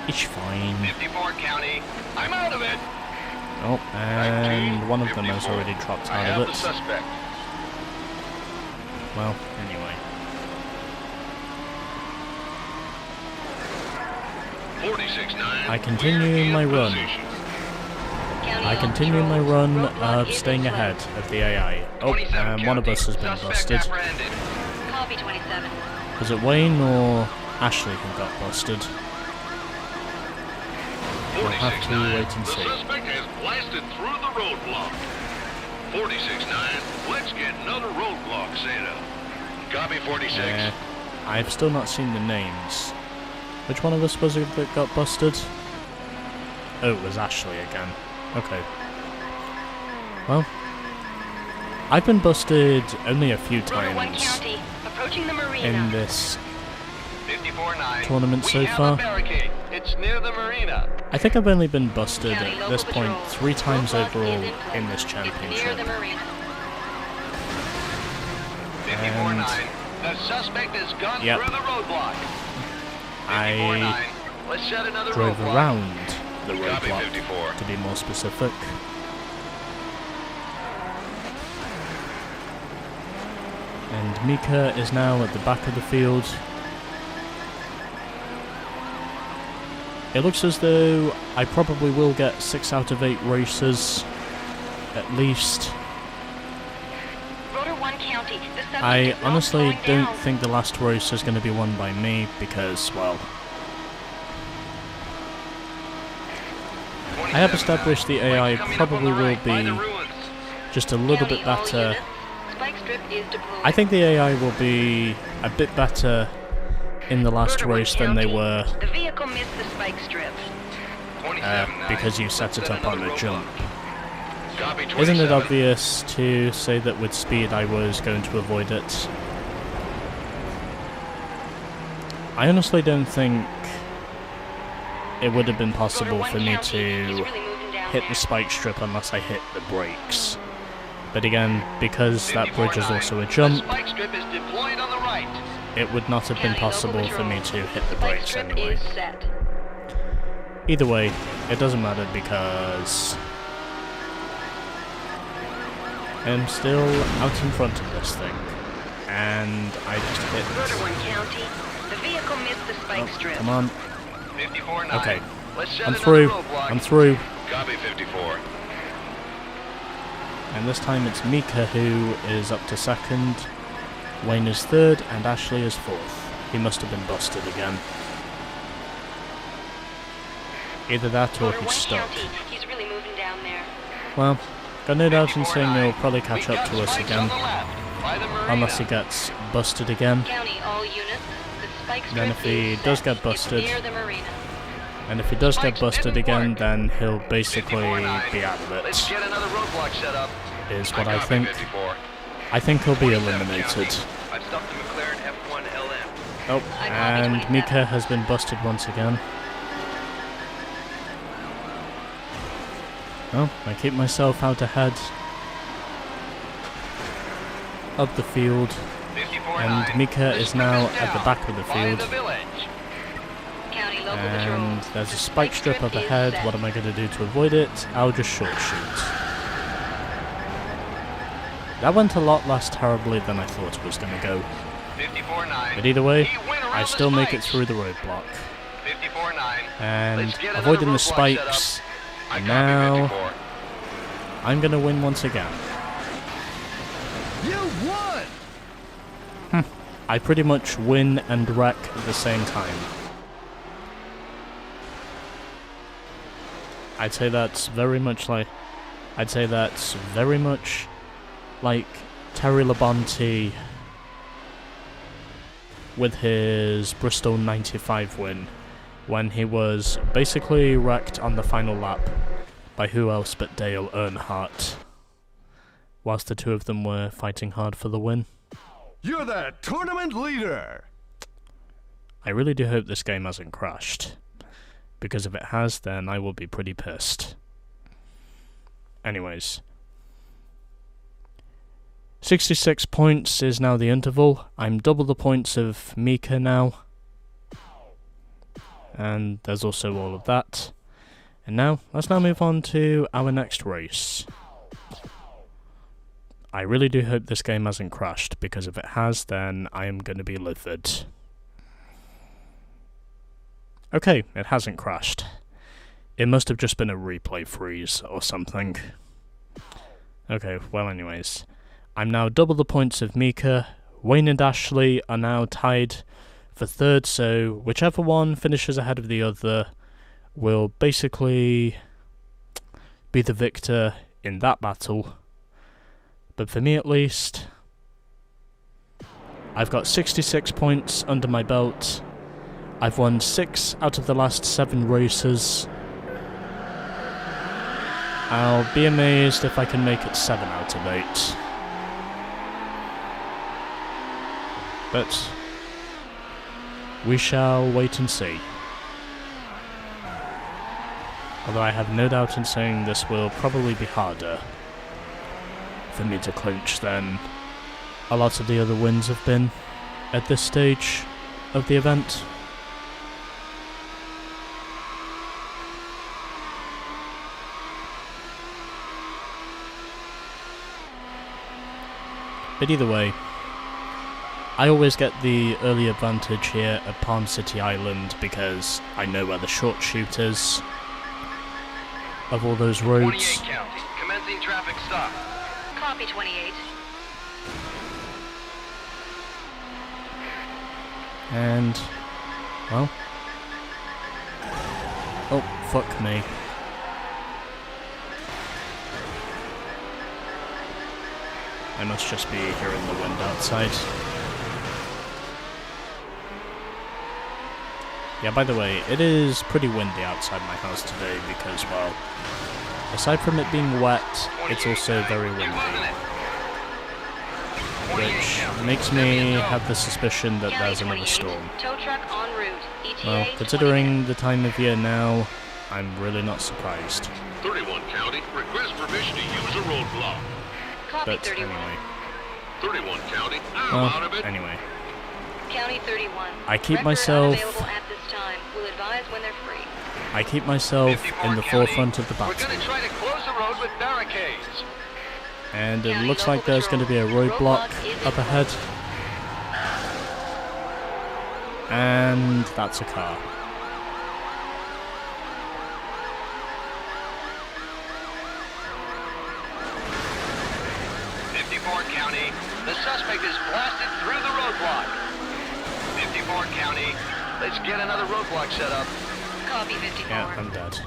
Speaker 1: It's fine.
Speaker 4: 54 County.
Speaker 2: I'm out of it.
Speaker 1: Oh, and one of them has
Speaker 2: 54.
Speaker 1: already dropped
Speaker 2: I
Speaker 1: out
Speaker 2: have
Speaker 1: of
Speaker 2: the
Speaker 1: it.
Speaker 2: suspect.
Speaker 1: Well, anyway.
Speaker 2: 46-9.
Speaker 1: I continue my run.
Speaker 3: County
Speaker 1: I
Speaker 3: all
Speaker 1: continue my
Speaker 3: patrols.
Speaker 1: run
Speaker 3: Roadblock
Speaker 1: of
Speaker 3: is
Speaker 1: staying
Speaker 3: in place.
Speaker 1: ahead of the AI. Oh,
Speaker 4: 27
Speaker 1: and one of
Speaker 4: County.
Speaker 1: us has been
Speaker 4: Suspect
Speaker 1: busted.
Speaker 4: apprehended.
Speaker 3: Copy 27.
Speaker 1: Was it Wayne or Ashley who got busted? We'll have to
Speaker 2: 46-9.
Speaker 1: wait and
Speaker 2: The
Speaker 1: see.
Speaker 2: suspect has blasted through the roadblock. 46-9. Let's get another roadblock set up. Copy 46.
Speaker 1: I've still not seen the names. Which one of us was it that got busted? Oh, it was Ashley again. Okay. Well, I've been busted only a few
Speaker 3: Rotor 1
Speaker 1: times
Speaker 3: County. Approaching the marina.
Speaker 1: in this
Speaker 4: 54-9.
Speaker 1: tournament so
Speaker 4: We have
Speaker 1: far.
Speaker 4: a barricade. It's near the marina.
Speaker 1: I think I've only been busted
Speaker 3: County
Speaker 1: at
Speaker 3: local
Speaker 1: this point
Speaker 3: patrol.
Speaker 1: 3 times
Speaker 3: Roadblock
Speaker 1: overall
Speaker 3: is place.
Speaker 1: in this
Speaker 3: It's near
Speaker 1: championship.
Speaker 3: the marina.
Speaker 4: 54-9. The suspect has gone
Speaker 1: Yep.
Speaker 4: through the roadblock.
Speaker 1: I
Speaker 4: 54-9. Let's set another
Speaker 1: drove
Speaker 4: roadblock.
Speaker 1: around the
Speaker 2: Copy
Speaker 1: roadblock,
Speaker 2: 54.
Speaker 1: to be more specific. And Mika is now at the back of the field. It looks as though I probably will get 6 out of 8 races, at least.
Speaker 3: Rotor 1 County. The subject
Speaker 1: I
Speaker 3: is not
Speaker 1: honestly
Speaker 3: slowing
Speaker 1: don't
Speaker 3: down.
Speaker 1: think the last race is going to be won by me because, well, I have established the AI probably will be just a little
Speaker 3: County
Speaker 1: bit
Speaker 3: all
Speaker 1: better.
Speaker 3: units. Spike strip is deployed.
Speaker 1: I think the AI will be a bit better in the last
Speaker 3: Rotor 1
Speaker 1: race than they
Speaker 3: County.
Speaker 1: were
Speaker 3: The vehicle missed the spike strip.
Speaker 1: because you set it up on a jump.
Speaker 2: Copy 27.
Speaker 1: Isn't it obvious to say that with speed I was going to avoid it? I honestly don't think it would have been possible
Speaker 3: Rotor 1
Speaker 1: for me
Speaker 3: County. He's
Speaker 1: to
Speaker 3: really moving down
Speaker 1: hit
Speaker 3: there.
Speaker 1: the spike strip unless I hit the brakes. But again, because that bridge is also a jump,
Speaker 4: Spike strip is deployed on the right.
Speaker 1: it would not have been
Speaker 3: County local
Speaker 1: possible for me
Speaker 3: patrol.
Speaker 1: to hit the
Speaker 3: Spike
Speaker 1: brakes
Speaker 3: strip
Speaker 1: anyway.
Speaker 3: is set.
Speaker 1: Either way, it doesn't matter because I'm still out in front of this thing. And I just
Speaker 3: Rotor 1
Speaker 1: hit.
Speaker 3: County. The vehicle missed the spike
Speaker 1: Oh,
Speaker 3: strip.
Speaker 1: come on.
Speaker 4: 54-9.
Speaker 1: Okay.
Speaker 4: Let's set
Speaker 1: I'm
Speaker 4: another
Speaker 1: through.
Speaker 4: roadblock.
Speaker 1: I'm through.
Speaker 2: Copy 54.
Speaker 1: And this time it's Mika who is up to second, Wayne is third, and Ashley is fourth. He must have been busted again. Either that or
Speaker 3: Rotor
Speaker 1: he's
Speaker 3: 1
Speaker 1: stuck.
Speaker 3: County. He's really moving down there.
Speaker 1: Well, got no doubt in saying
Speaker 4: 54-9.
Speaker 1: he'll probably catch
Speaker 4: We've
Speaker 1: up
Speaker 4: got
Speaker 1: to us
Speaker 4: spikes
Speaker 1: again,
Speaker 4: on the left, by the marina.
Speaker 1: unless he gets busted again.
Speaker 3: County all units. The spike strip
Speaker 1: Then if he
Speaker 3: is
Speaker 1: does
Speaker 3: set.
Speaker 1: get
Speaker 3: It's
Speaker 1: busted,
Speaker 3: near the marina.
Speaker 1: and if he does get
Speaker 4: Spikes
Speaker 1: busted
Speaker 4: didn't
Speaker 1: again,
Speaker 4: work.
Speaker 1: then he'll basically
Speaker 4: 54-9.
Speaker 1: be out of
Speaker 4: Let's
Speaker 1: it,
Speaker 4: get another roadblock set up.
Speaker 1: is what I
Speaker 2: copy
Speaker 1: think.
Speaker 2: 54.
Speaker 1: I think he'll be
Speaker 2: 27
Speaker 1: eliminated.
Speaker 2: County.
Speaker 4: I've stopped the McLaren F1LM.
Speaker 1: Oh,
Speaker 3: I copy
Speaker 1: and
Speaker 3: 27.
Speaker 1: Mika has been busted once again. Well, I keep myself out ahead of the field,
Speaker 4: 54-9.
Speaker 1: and Mika
Speaker 4: The
Speaker 1: is
Speaker 4: strip
Speaker 1: now
Speaker 4: is
Speaker 1: at the
Speaker 4: down
Speaker 1: back of the
Speaker 4: by
Speaker 1: field.
Speaker 4: the village.
Speaker 3: County local
Speaker 1: And
Speaker 3: patrol.
Speaker 1: there's a
Speaker 3: The
Speaker 1: spike strip up
Speaker 3: is
Speaker 1: ahead.
Speaker 3: set.
Speaker 1: What am I going to do to avoid it? I'll just short shoot. That went a lot less terribly than I thought it was going to go.
Speaker 4: 54-9.
Speaker 1: But either way,
Speaker 4: He went around
Speaker 1: I
Speaker 4: the
Speaker 1: still make it
Speaker 4: spikes.
Speaker 1: through the roadblock.
Speaker 4: 54-9.
Speaker 1: And
Speaker 4: Let's get
Speaker 1: avoiding
Speaker 4: another
Speaker 1: the
Speaker 4: roadblock set up.
Speaker 1: spikes,
Speaker 2: I
Speaker 1: and
Speaker 2: copy
Speaker 1: now
Speaker 2: 54.
Speaker 1: I'm going to win once again.
Speaker 5: You won!
Speaker 1: I pretty much win and wreck at the same time. I'd say that's very much like I'd say that's very much like Terry Labonte with his Bristol 95 win, when he was basically wrecked on the final lap by who else but Dale Earnhardt, whilst the two of them were fighting hard for the win.
Speaker 5: You're the tournament leader!
Speaker 1: I really do hope this game hasn't crashed, because if it has, then I will be pretty pissed. Anyways, 66 points is now the interval. I'm double the points of Mika now. And there's also all of that. And now, let's now move on to our next race. I really do hope this game hasn't crashed, because if it has, then I am going to be livid. Okay, it hasn't crashed. It must have just been a replay freeze or something. Okay, well anyways. I'm now double the points of Mika. Wayne and Ashley are now tied for third, so whichever one finishes ahead of the other will basically be the victor in that battle. But for me at least, I've got 66 points under my belt. I've won 6 out of the last 7 races. I'll be amazed if I can make it 7 out of 8. But we shall wait and see. Although I have no doubt in saying this will probably be harder for me to clinch than a lot of the other wins have been at this stage of the event. But either way, I always get the early advantage here at Palm City Island because I know where the short shoot is of all those roads.
Speaker 4: 28 county, commencing traffic stop.
Speaker 3: Copy 28.
Speaker 1: And, well, oh, fuck me. I must just be hearing the wind outside. Yeah, by the way, it is pretty windy outside my house today because, well, aside from it being wet, it's also very windy. Which makes me have the suspicion that there's another storm.
Speaker 3: Tow truck en route. ETA
Speaker 1: Well, considering the time of year now, I'm really not surprised.
Speaker 2: 31 County, request permission to use a roadblock.
Speaker 3: Copy
Speaker 1: But
Speaker 3: 31.
Speaker 1: anyway.
Speaker 2: 31 County, I'm out of
Speaker 1: Well,
Speaker 2: it.
Speaker 1: anyway.
Speaker 3: County 31.
Speaker 1: I keep
Speaker 3: Record
Speaker 1: myself-
Speaker 3: unavailable at this time. We'll advise when they're free.
Speaker 1: I keep myself
Speaker 4: 54
Speaker 1: in the
Speaker 4: County,
Speaker 1: forefront of the
Speaker 4: We're
Speaker 1: battle.
Speaker 4: gonna try to close the road with barricades.
Speaker 1: And it
Speaker 3: County
Speaker 1: looks
Speaker 3: local
Speaker 1: like there's going to be a
Speaker 3: patrol.
Speaker 1: roadblock
Speaker 3: Roadblock is
Speaker 1: up
Speaker 3: in
Speaker 1: ahead. And that's a car.
Speaker 4: County, the suspect is blasted through the roadblock. 54 County, let's get another roadblock set up.
Speaker 3: Copy 54.
Speaker 1: Yeah, I'm dead.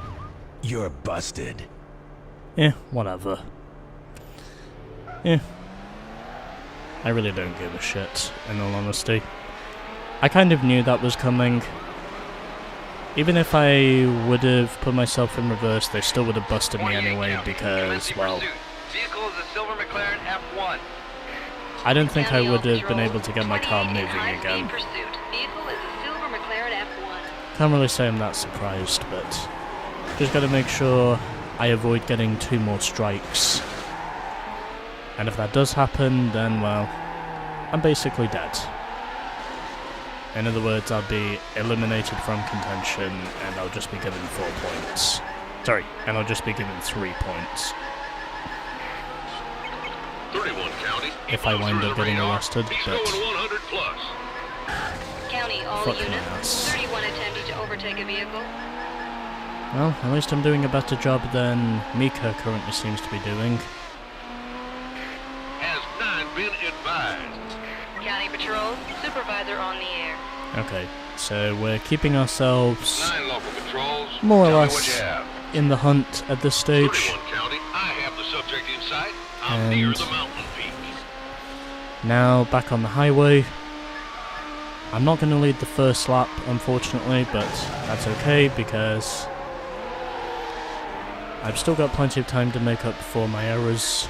Speaker 5: You're busted.
Speaker 1: Yeah, whatever. Yeah. I really don't give a shit, in all honesty. I kind of knew that was coming. Even if I would have put myself in reverse, they still would have busted me anyway because, well,
Speaker 4: Vehicle is a silver McLaren F1.
Speaker 1: I don't think I
Speaker 3: County
Speaker 1: would have
Speaker 3: Patrol,
Speaker 1: been able to get my car
Speaker 3: 28 in
Speaker 1: moving
Speaker 3: high-speed
Speaker 1: again.
Speaker 3: Pursuit. Vehicle is a silver McLaren F1.
Speaker 1: Can't really say I'm that surprised, but just gotta make sure I avoid getting 2 more strikes. And if that does happen, then, well, I'm basically dead. In other words, I'll be eliminated from contention, and I'll just be given 4 points. Sorry, and I'll just be given 3 points.
Speaker 2: 31 County.
Speaker 1: If I wind up getting arrested,
Speaker 2: He's
Speaker 1: but
Speaker 2: going 100 plus.
Speaker 3: County, all
Speaker 1: Fuck my
Speaker 3: units.
Speaker 1: ass.
Speaker 3: 31 attempting to overtake a vehicle.
Speaker 1: well, at least I'm doing a better job than Mika currently seems to be doing.
Speaker 2: Has 9 been advised?
Speaker 3: County Patrol, supervisor on the air.
Speaker 1: Okay, so we're keeping ourselves
Speaker 2: 9 local patrols.
Speaker 1: more or
Speaker 2: Tell me what
Speaker 1: less
Speaker 2: you have.
Speaker 1: in the hunt at this stage.
Speaker 2: 31 County, I have the I'm near
Speaker 1: And
Speaker 2: the mountain peak.
Speaker 1: now back on the highway. I'm not going to lead the first lap, unfortunately, but that's okay because I've still got plenty of time to make up for my errors.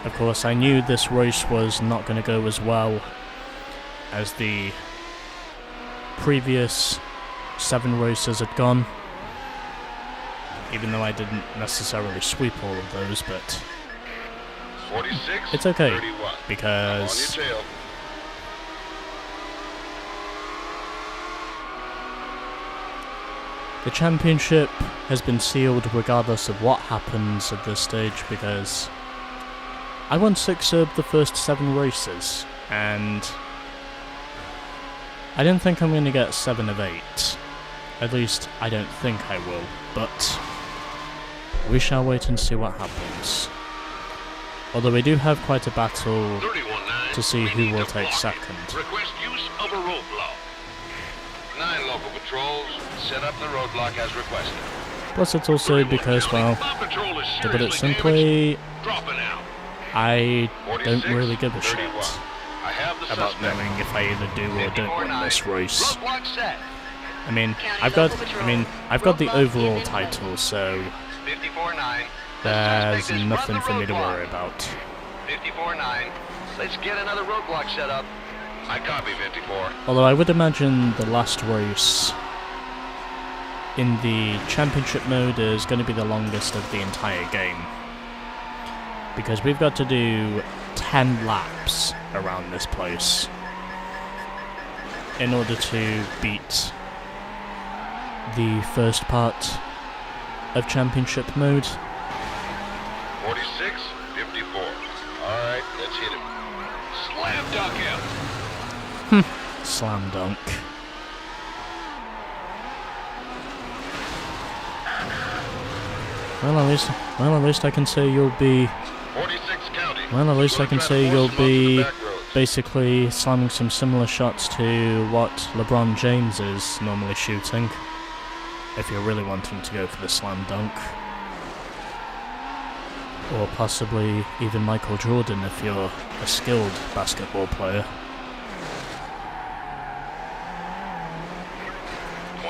Speaker 1: Of course, I knew this race was not going to go as well as the previous 7 races had gone, even though I didn't necessarily sweep all of those, but
Speaker 2: 46,
Speaker 1: it's okay
Speaker 2: 31. I'm on
Speaker 1: because
Speaker 2: your tail.
Speaker 1: the championship has been sealed regardless of what happens at this stage, because I won 6 of the first 7 races, and I don't think I'm going to get 7 of 8. At least, I don't think I will, but we shall wait and see what happens. Although we do have quite a battle
Speaker 2: 31-9,
Speaker 1: to see
Speaker 2: we
Speaker 1: who
Speaker 2: need
Speaker 1: will
Speaker 2: to
Speaker 1: take
Speaker 2: block it.
Speaker 1: second.
Speaker 2: Request use of a roadblock. 9 local patrols, set up the roadblock as requested.
Speaker 1: Plus it's also because, well,
Speaker 2: My patrol is
Speaker 1: to put it
Speaker 2: seriously
Speaker 1: simply,
Speaker 2: damaged. Dropping out.
Speaker 1: I don't
Speaker 2: 46,
Speaker 1: really give a
Speaker 2: 31.
Speaker 1: shit
Speaker 2: I have the
Speaker 1: about
Speaker 2: suspect.
Speaker 1: knowing if I either do or don't win this race.
Speaker 4: Roadblock set.
Speaker 1: I mean,
Speaker 3: County
Speaker 1: I've got the
Speaker 3: Roadblock
Speaker 1: overall
Speaker 3: is in
Speaker 1: title, so
Speaker 4: 54-9.
Speaker 1: there's nothing for me to worry about.
Speaker 4: 54-9. Let's get another roadblock set up.
Speaker 2: I copy 54.
Speaker 1: Although I would imagine the last race in the championship mode is going to be the longest of the entire game, because we've got to do 10 laps around this place in order to beat the first part of championship mode.
Speaker 2: 46, 54. Alright, let's hit him. Slam dunk him.
Speaker 1: Slam dunk. Well, at least I can say you'll be.
Speaker 2: 46 county.
Speaker 1: Well, at least I can say you'll be
Speaker 2: Back roads.
Speaker 1: basically slamming some similar shots to what LeBron James is normally shooting, if you're really wanting to go for the slam dunk. Or possibly even Michael Jordan if you're a skilled basketball player.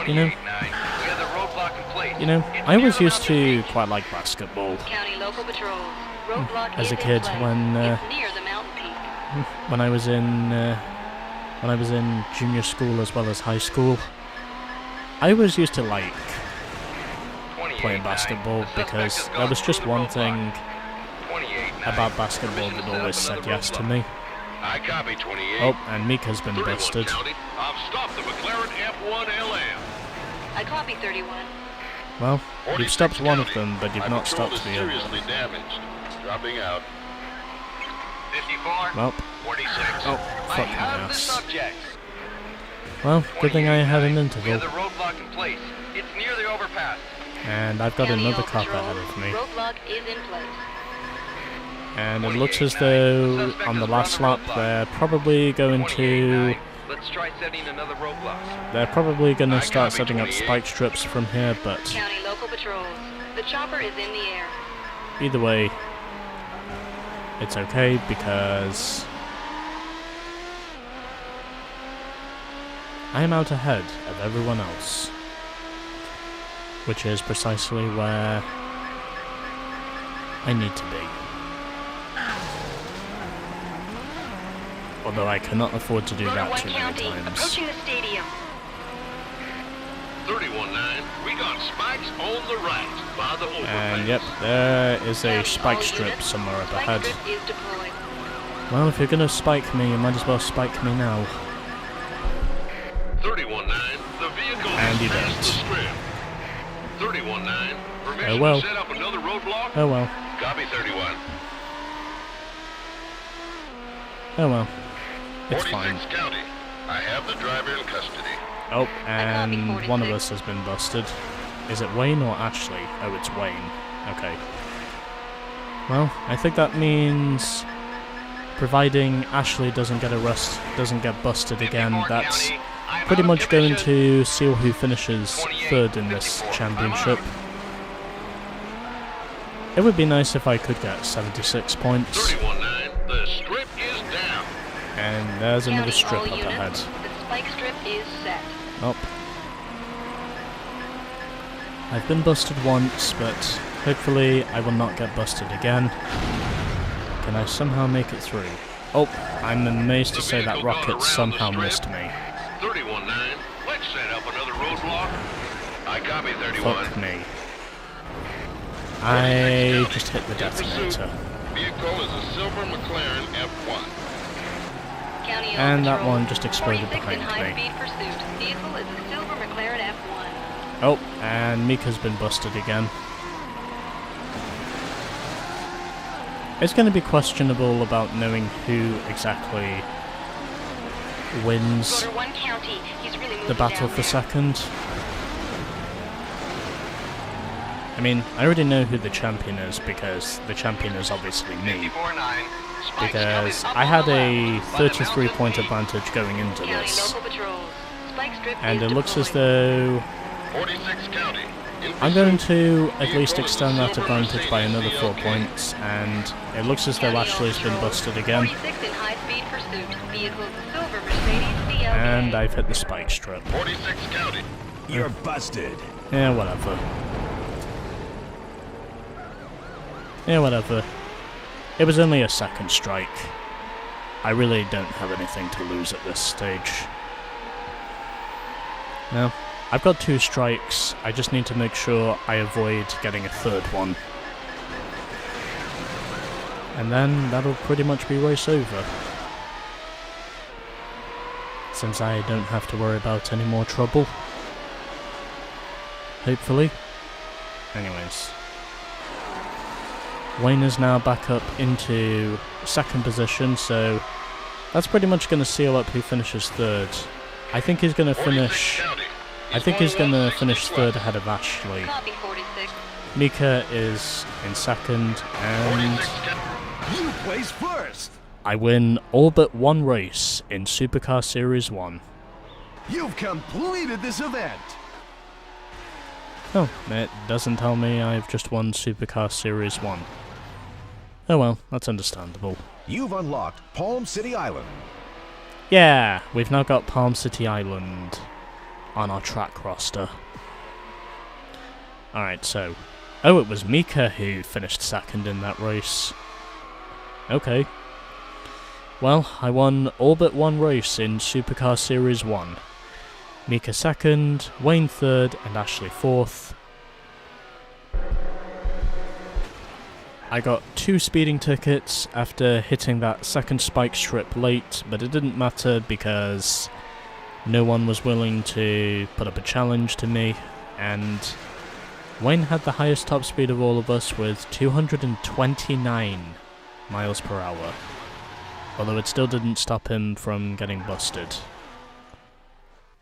Speaker 1: You know,
Speaker 4: 28-9. We have the roadblock in place. It's
Speaker 1: I
Speaker 4: near
Speaker 1: always
Speaker 4: the
Speaker 1: used
Speaker 4: mountain
Speaker 1: to
Speaker 4: peak.
Speaker 1: quite like basketball
Speaker 3: County local patrols. Roadblock
Speaker 1: as
Speaker 3: is
Speaker 1: a
Speaker 3: in
Speaker 1: kid
Speaker 3: place.
Speaker 1: when
Speaker 3: It's near the mountain peak.
Speaker 1: when I was in junior school as well as high school. I always used to like
Speaker 4: 28-9.
Speaker 1: playing basketball
Speaker 4: The suspect
Speaker 1: because
Speaker 4: has
Speaker 1: there
Speaker 4: gone
Speaker 1: was just
Speaker 4: through the
Speaker 1: one
Speaker 4: roadblock.
Speaker 1: thing
Speaker 4: 28-9.
Speaker 1: about basketball
Speaker 4: Permission
Speaker 1: that
Speaker 4: to set
Speaker 1: always
Speaker 4: up
Speaker 1: said
Speaker 4: another
Speaker 1: yes to
Speaker 4: roadblock.
Speaker 1: me.
Speaker 2: I copy 28.
Speaker 1: Oh, and Mika's been
Speaker 2: 31
Speaker 1: busted.
Speaker 2: county. I've stopped the McLaren F1 LM.
Speaker 3: I copy 31.
Speaker 1: Well, you've
Speaker 2: 46
Speaker 1: stopped one of
Speaker 2: county.
Speaker 1: them, but you've
Speaker 2: My
Speaker 1: not
Speaker 2: patrol
Speaker 1: stopped
Speaker 2: is
Speaker 1: the other.
Speaker 2: seriously damaged. Dropping out.
Speaker 4: 54.
Speaker 1: Well,
Speaker 4: 46.
Speaker 1: oh,
Speaker 4: I
Speaker 1: fuck my
Speaker 4: have the
Speaker 1: ass.
Speaker 4: subject.
Speaker 1: Well, good thing I had an
Speaker 4: 28-9. We
Speaker 1: interval,
Speaker 4: have the roadblock in place. It's near the overpass.
Speaker 1: and I've got
Speaker 3: County
Speaker 1: another
Speaker 3: all
Speaker 1: cop
Speaker 3: patrols.
Speaker 1: ahead of me.
Speaker 3: Roadblock is in place.
Speaker 1: And it looks as
Speaker 4: 28-9.
Speaker 1: though
Speaker 4: The suspect
Speaker 1: on the
Speaker 4: has
Speaker 1: last
Speaker 4: run
Speaker 1: lap
Speaker 4: the roadblock.
Speaker 1: they're probably going to
Speaker 4: 28-9. Let's try setting another roadblock.
Speaker 1: start
Speaker 2: copy
Speaker 1: setting up
Speaker 2: 28.
Speaker 1: spike strips from here, but
Speaker 3: County local patrols. The chopper is in the air.
Speaker 1: either way, it's okay because I am out ahead of everyone else, which is precisely where I need to be. Although I cannot afford to do
Speaker 3: Rotor
Speaker 1: that
Speaker 3: 1
Speaker 1: too many
Speaker 3: County,
Speaker 1: times.
Speaker 3: approaching the stadium.
Speaker 2: 31-9. We got spikes on the right by the overpass.
Speaker 1: And yep, there is a
Speaker 3: County,
Speaker 1: spike
Speaker 3: all
Speaker 1: strip
Speaker 3: units.
Speaker 1: somewhere up
Speaker 3: Spike
Speaker 1: ahead.
Speaker 3: strip is deployed.
Speaker 1: Well, if you're gonna spike me, you might as well spike me now.
Speaker 2: 31-9. The vehicle
Speaker 1: And you
Speaker 2: has passed
Speaker 1: don't.
Speaker 2: the strip. 31-9. Permission
Speaker 1: Oh well.
Speaker 2: to set up another roadblock?
Speaker 1: Oh well.
Speaker 2: Copy 31.
Speaker 1: Oh well. It's
Speaker 2: 46
Speaker 1: fine.
Speaker 2: county. I have the driver in custody.
Speaker 1: Oh,
Speaker 3: copy
Speaker 1: and one of
Speaker 3: 46.
Speaker 1: us has been busted. Is it Wayne or Ashley? Oh, it's Wayne. Okay. Well, I think that means, providing Ashley doesn't get busted again,
Speaker 4: 54
Speaker 1: that's
Speaker 4: County, I'm
Speaker 1: pretty
Speaker 4: out
Speaker 1: much
Speaker 4: of
Speaker 1: going
Speaker 4: commission.
Speaker 1: to seal who finishes
Speaker 4: 28,
Speaker 1: third in this
Speaker 4: 54.
Speaker 1: championship.
Speaker 4: I'm
Speaker 1: It would be nice if I could get 76 points.
Speaker 2: 31-9, the strip is down.
Speaker 1: And there's another
Speaker 3: County
Speaker 1: strip
Speaker 3: all
Speaker 1: up
Speaker 3: units,
Speaker 1: ahead.
Speaker 3: the spike strip is set.
Speaker 1: Oh. I've been busted once, but hopefully I will not get busted again. Can I somehow make it through? Oh, I'm amazed to say that rocket somehow missed me.
Speaker 2: 31-9, let's set up another roadblock. I copy 31.
Speaker 1: Fuck me. I just hit the detonator.
Speaker 2: Vehicle is a silver McLaren F1.
Speaker 3: County all
Speaker 1: And that
Speaker 3: patrol,
Speaker 1: one just exploded
Speaker 3: 46 in
Speaker 1: behind me.
Speaker 3: high-speed pursuit. Vehicle is a silver McLaren F1.
Speaker 1: Oh, and Mika's been busted again. It's going to be questionable about knowing who exactly wins
Speaker 3: Motor 1 County, he's really moving
Speaker 1: the battle
Speaker 3: down
Speaker 1: for
Speaker 3: there.
Speaker 1: second. I mean, I already know who the champion is because the champion is obviously me.
Speaker 4: 54-9. Spike's
Speaker 1: Because
Speaker 4: coming up
Speaker 1: I
Speaker 4: on
Speaker 1: had
Speaker 4: the
Speaker 1: a
Speaker 4: left by the
Speaker 1: 33-point
Speaker 4: mountain
Speaker 1: advantage going into
Speaker 3: County
Speaker 1: this.
Speaker 3: local patrols. Spike strip
Speaker 1: And
Speaker 3: is
Speaker 1: it looks as
Speaker 3: deployed.
Speaker 1: though
Speaker 2: 46 County. In
Speaker 1: I'm going
Speaker 2: pursuit.
Speaker 1: to at least extend that
Speaker 2: Silver
Speaker 1: advantage by another 4
Speaker 2: MercedesCLK.
Speaker 1: points, and it looks as though
Speaker 3: County all
Speaker 1: Ashley's been
Speaker 3: patrols,
Speaker 1: busted again.
Speaker 3: 46 in high-speed pursuit. Vehicle is a silver Mercedes-CLK.
Speaker 1: And I've hit the spike strip.
Speaker 2: 46 County.
Speaker 5: You're busted.
Speaker 1: Yeah, whatever. Yeah, whatever. It was only a second strike. I really don't have anything to lose at this stage. No. I've got 2 strikes, I just need to make sure I avoid getting a third one. And then that'll pretty much be race over. Since I don't have to worry about any more trouble. Hopefully. Anyways. Wayne is now back up into second position, so that's pretty much going to seal up who finishes third. I think he's going to
Speaker 2: 46
Speaker 1: finish...
Speaker 2: County.
Speaker 1: I think he's going to finish third ahead of Ashley.
Speaker 3: Copy 46.
Speaker 1: Mika is in second, and
Speaker 2: 46 County.
Speaker 5: You place first.
Speaker 1: I win all but one race in Supercar Series 1.
Speaker 5: You've completed this event.
Speaker 1: Oh, it doesn't tell me I've just won Supercar Series 1. Oh well, that's understandable.
Speaker 5: You've unlocked Palm City Island.
Speaker 1: Yeah, we've now got Palm City Island on our track roster. Alright, so... Oh, it was Mika who finished second in that race. Okay. Well, I won all but one race in Supercar Series 1. Mika second, Wayne third, and Ashley fourth. I got 2 speeding tickets after hitting that second spike strip late, but it didn't matter because no one was willing to put up a challenge to me, and Wayne had the highest top speed of all of us with 229 miles per hour. Although it still didn't stop him from getting busted.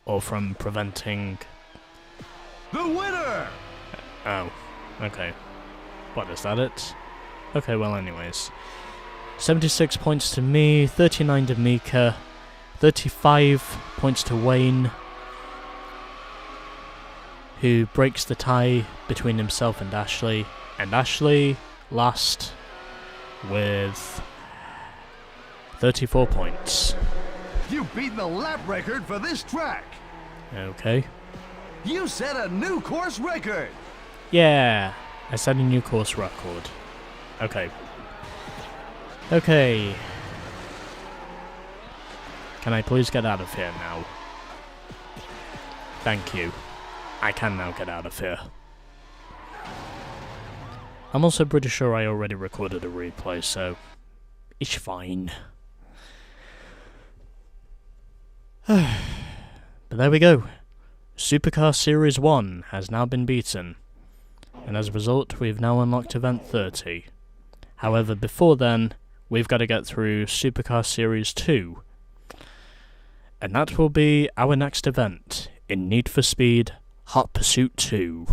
Speaker 1: Or from preventing...
Speaker 5: The winner!
Speaker 1: Oh, okay. What, is that it? Okay, well anyways. 76 points to me, 39 to Mika, 35 points to Wayne, who breaks the tie between himself and Ashley last with 34 points.
Speaker 5: You've beaten the lap record for this track.
Speaker 1: Okay.
Speaker 5: You set a new course record.
Speaker 1: Yeah, I set a new course record. Okay. Okay. Can I please get out of here now? Thank you. I can now get out of here. I'm also pretty sure I already recorded a replay, so it's fine. But there we go. Supercar Series 1 has now been beaten, and as a result we've now unlocked Event 30. However, before then, we've got to get through Supercar Series 2, and that will be our next event in Need for Speed Hot Pursuit 2.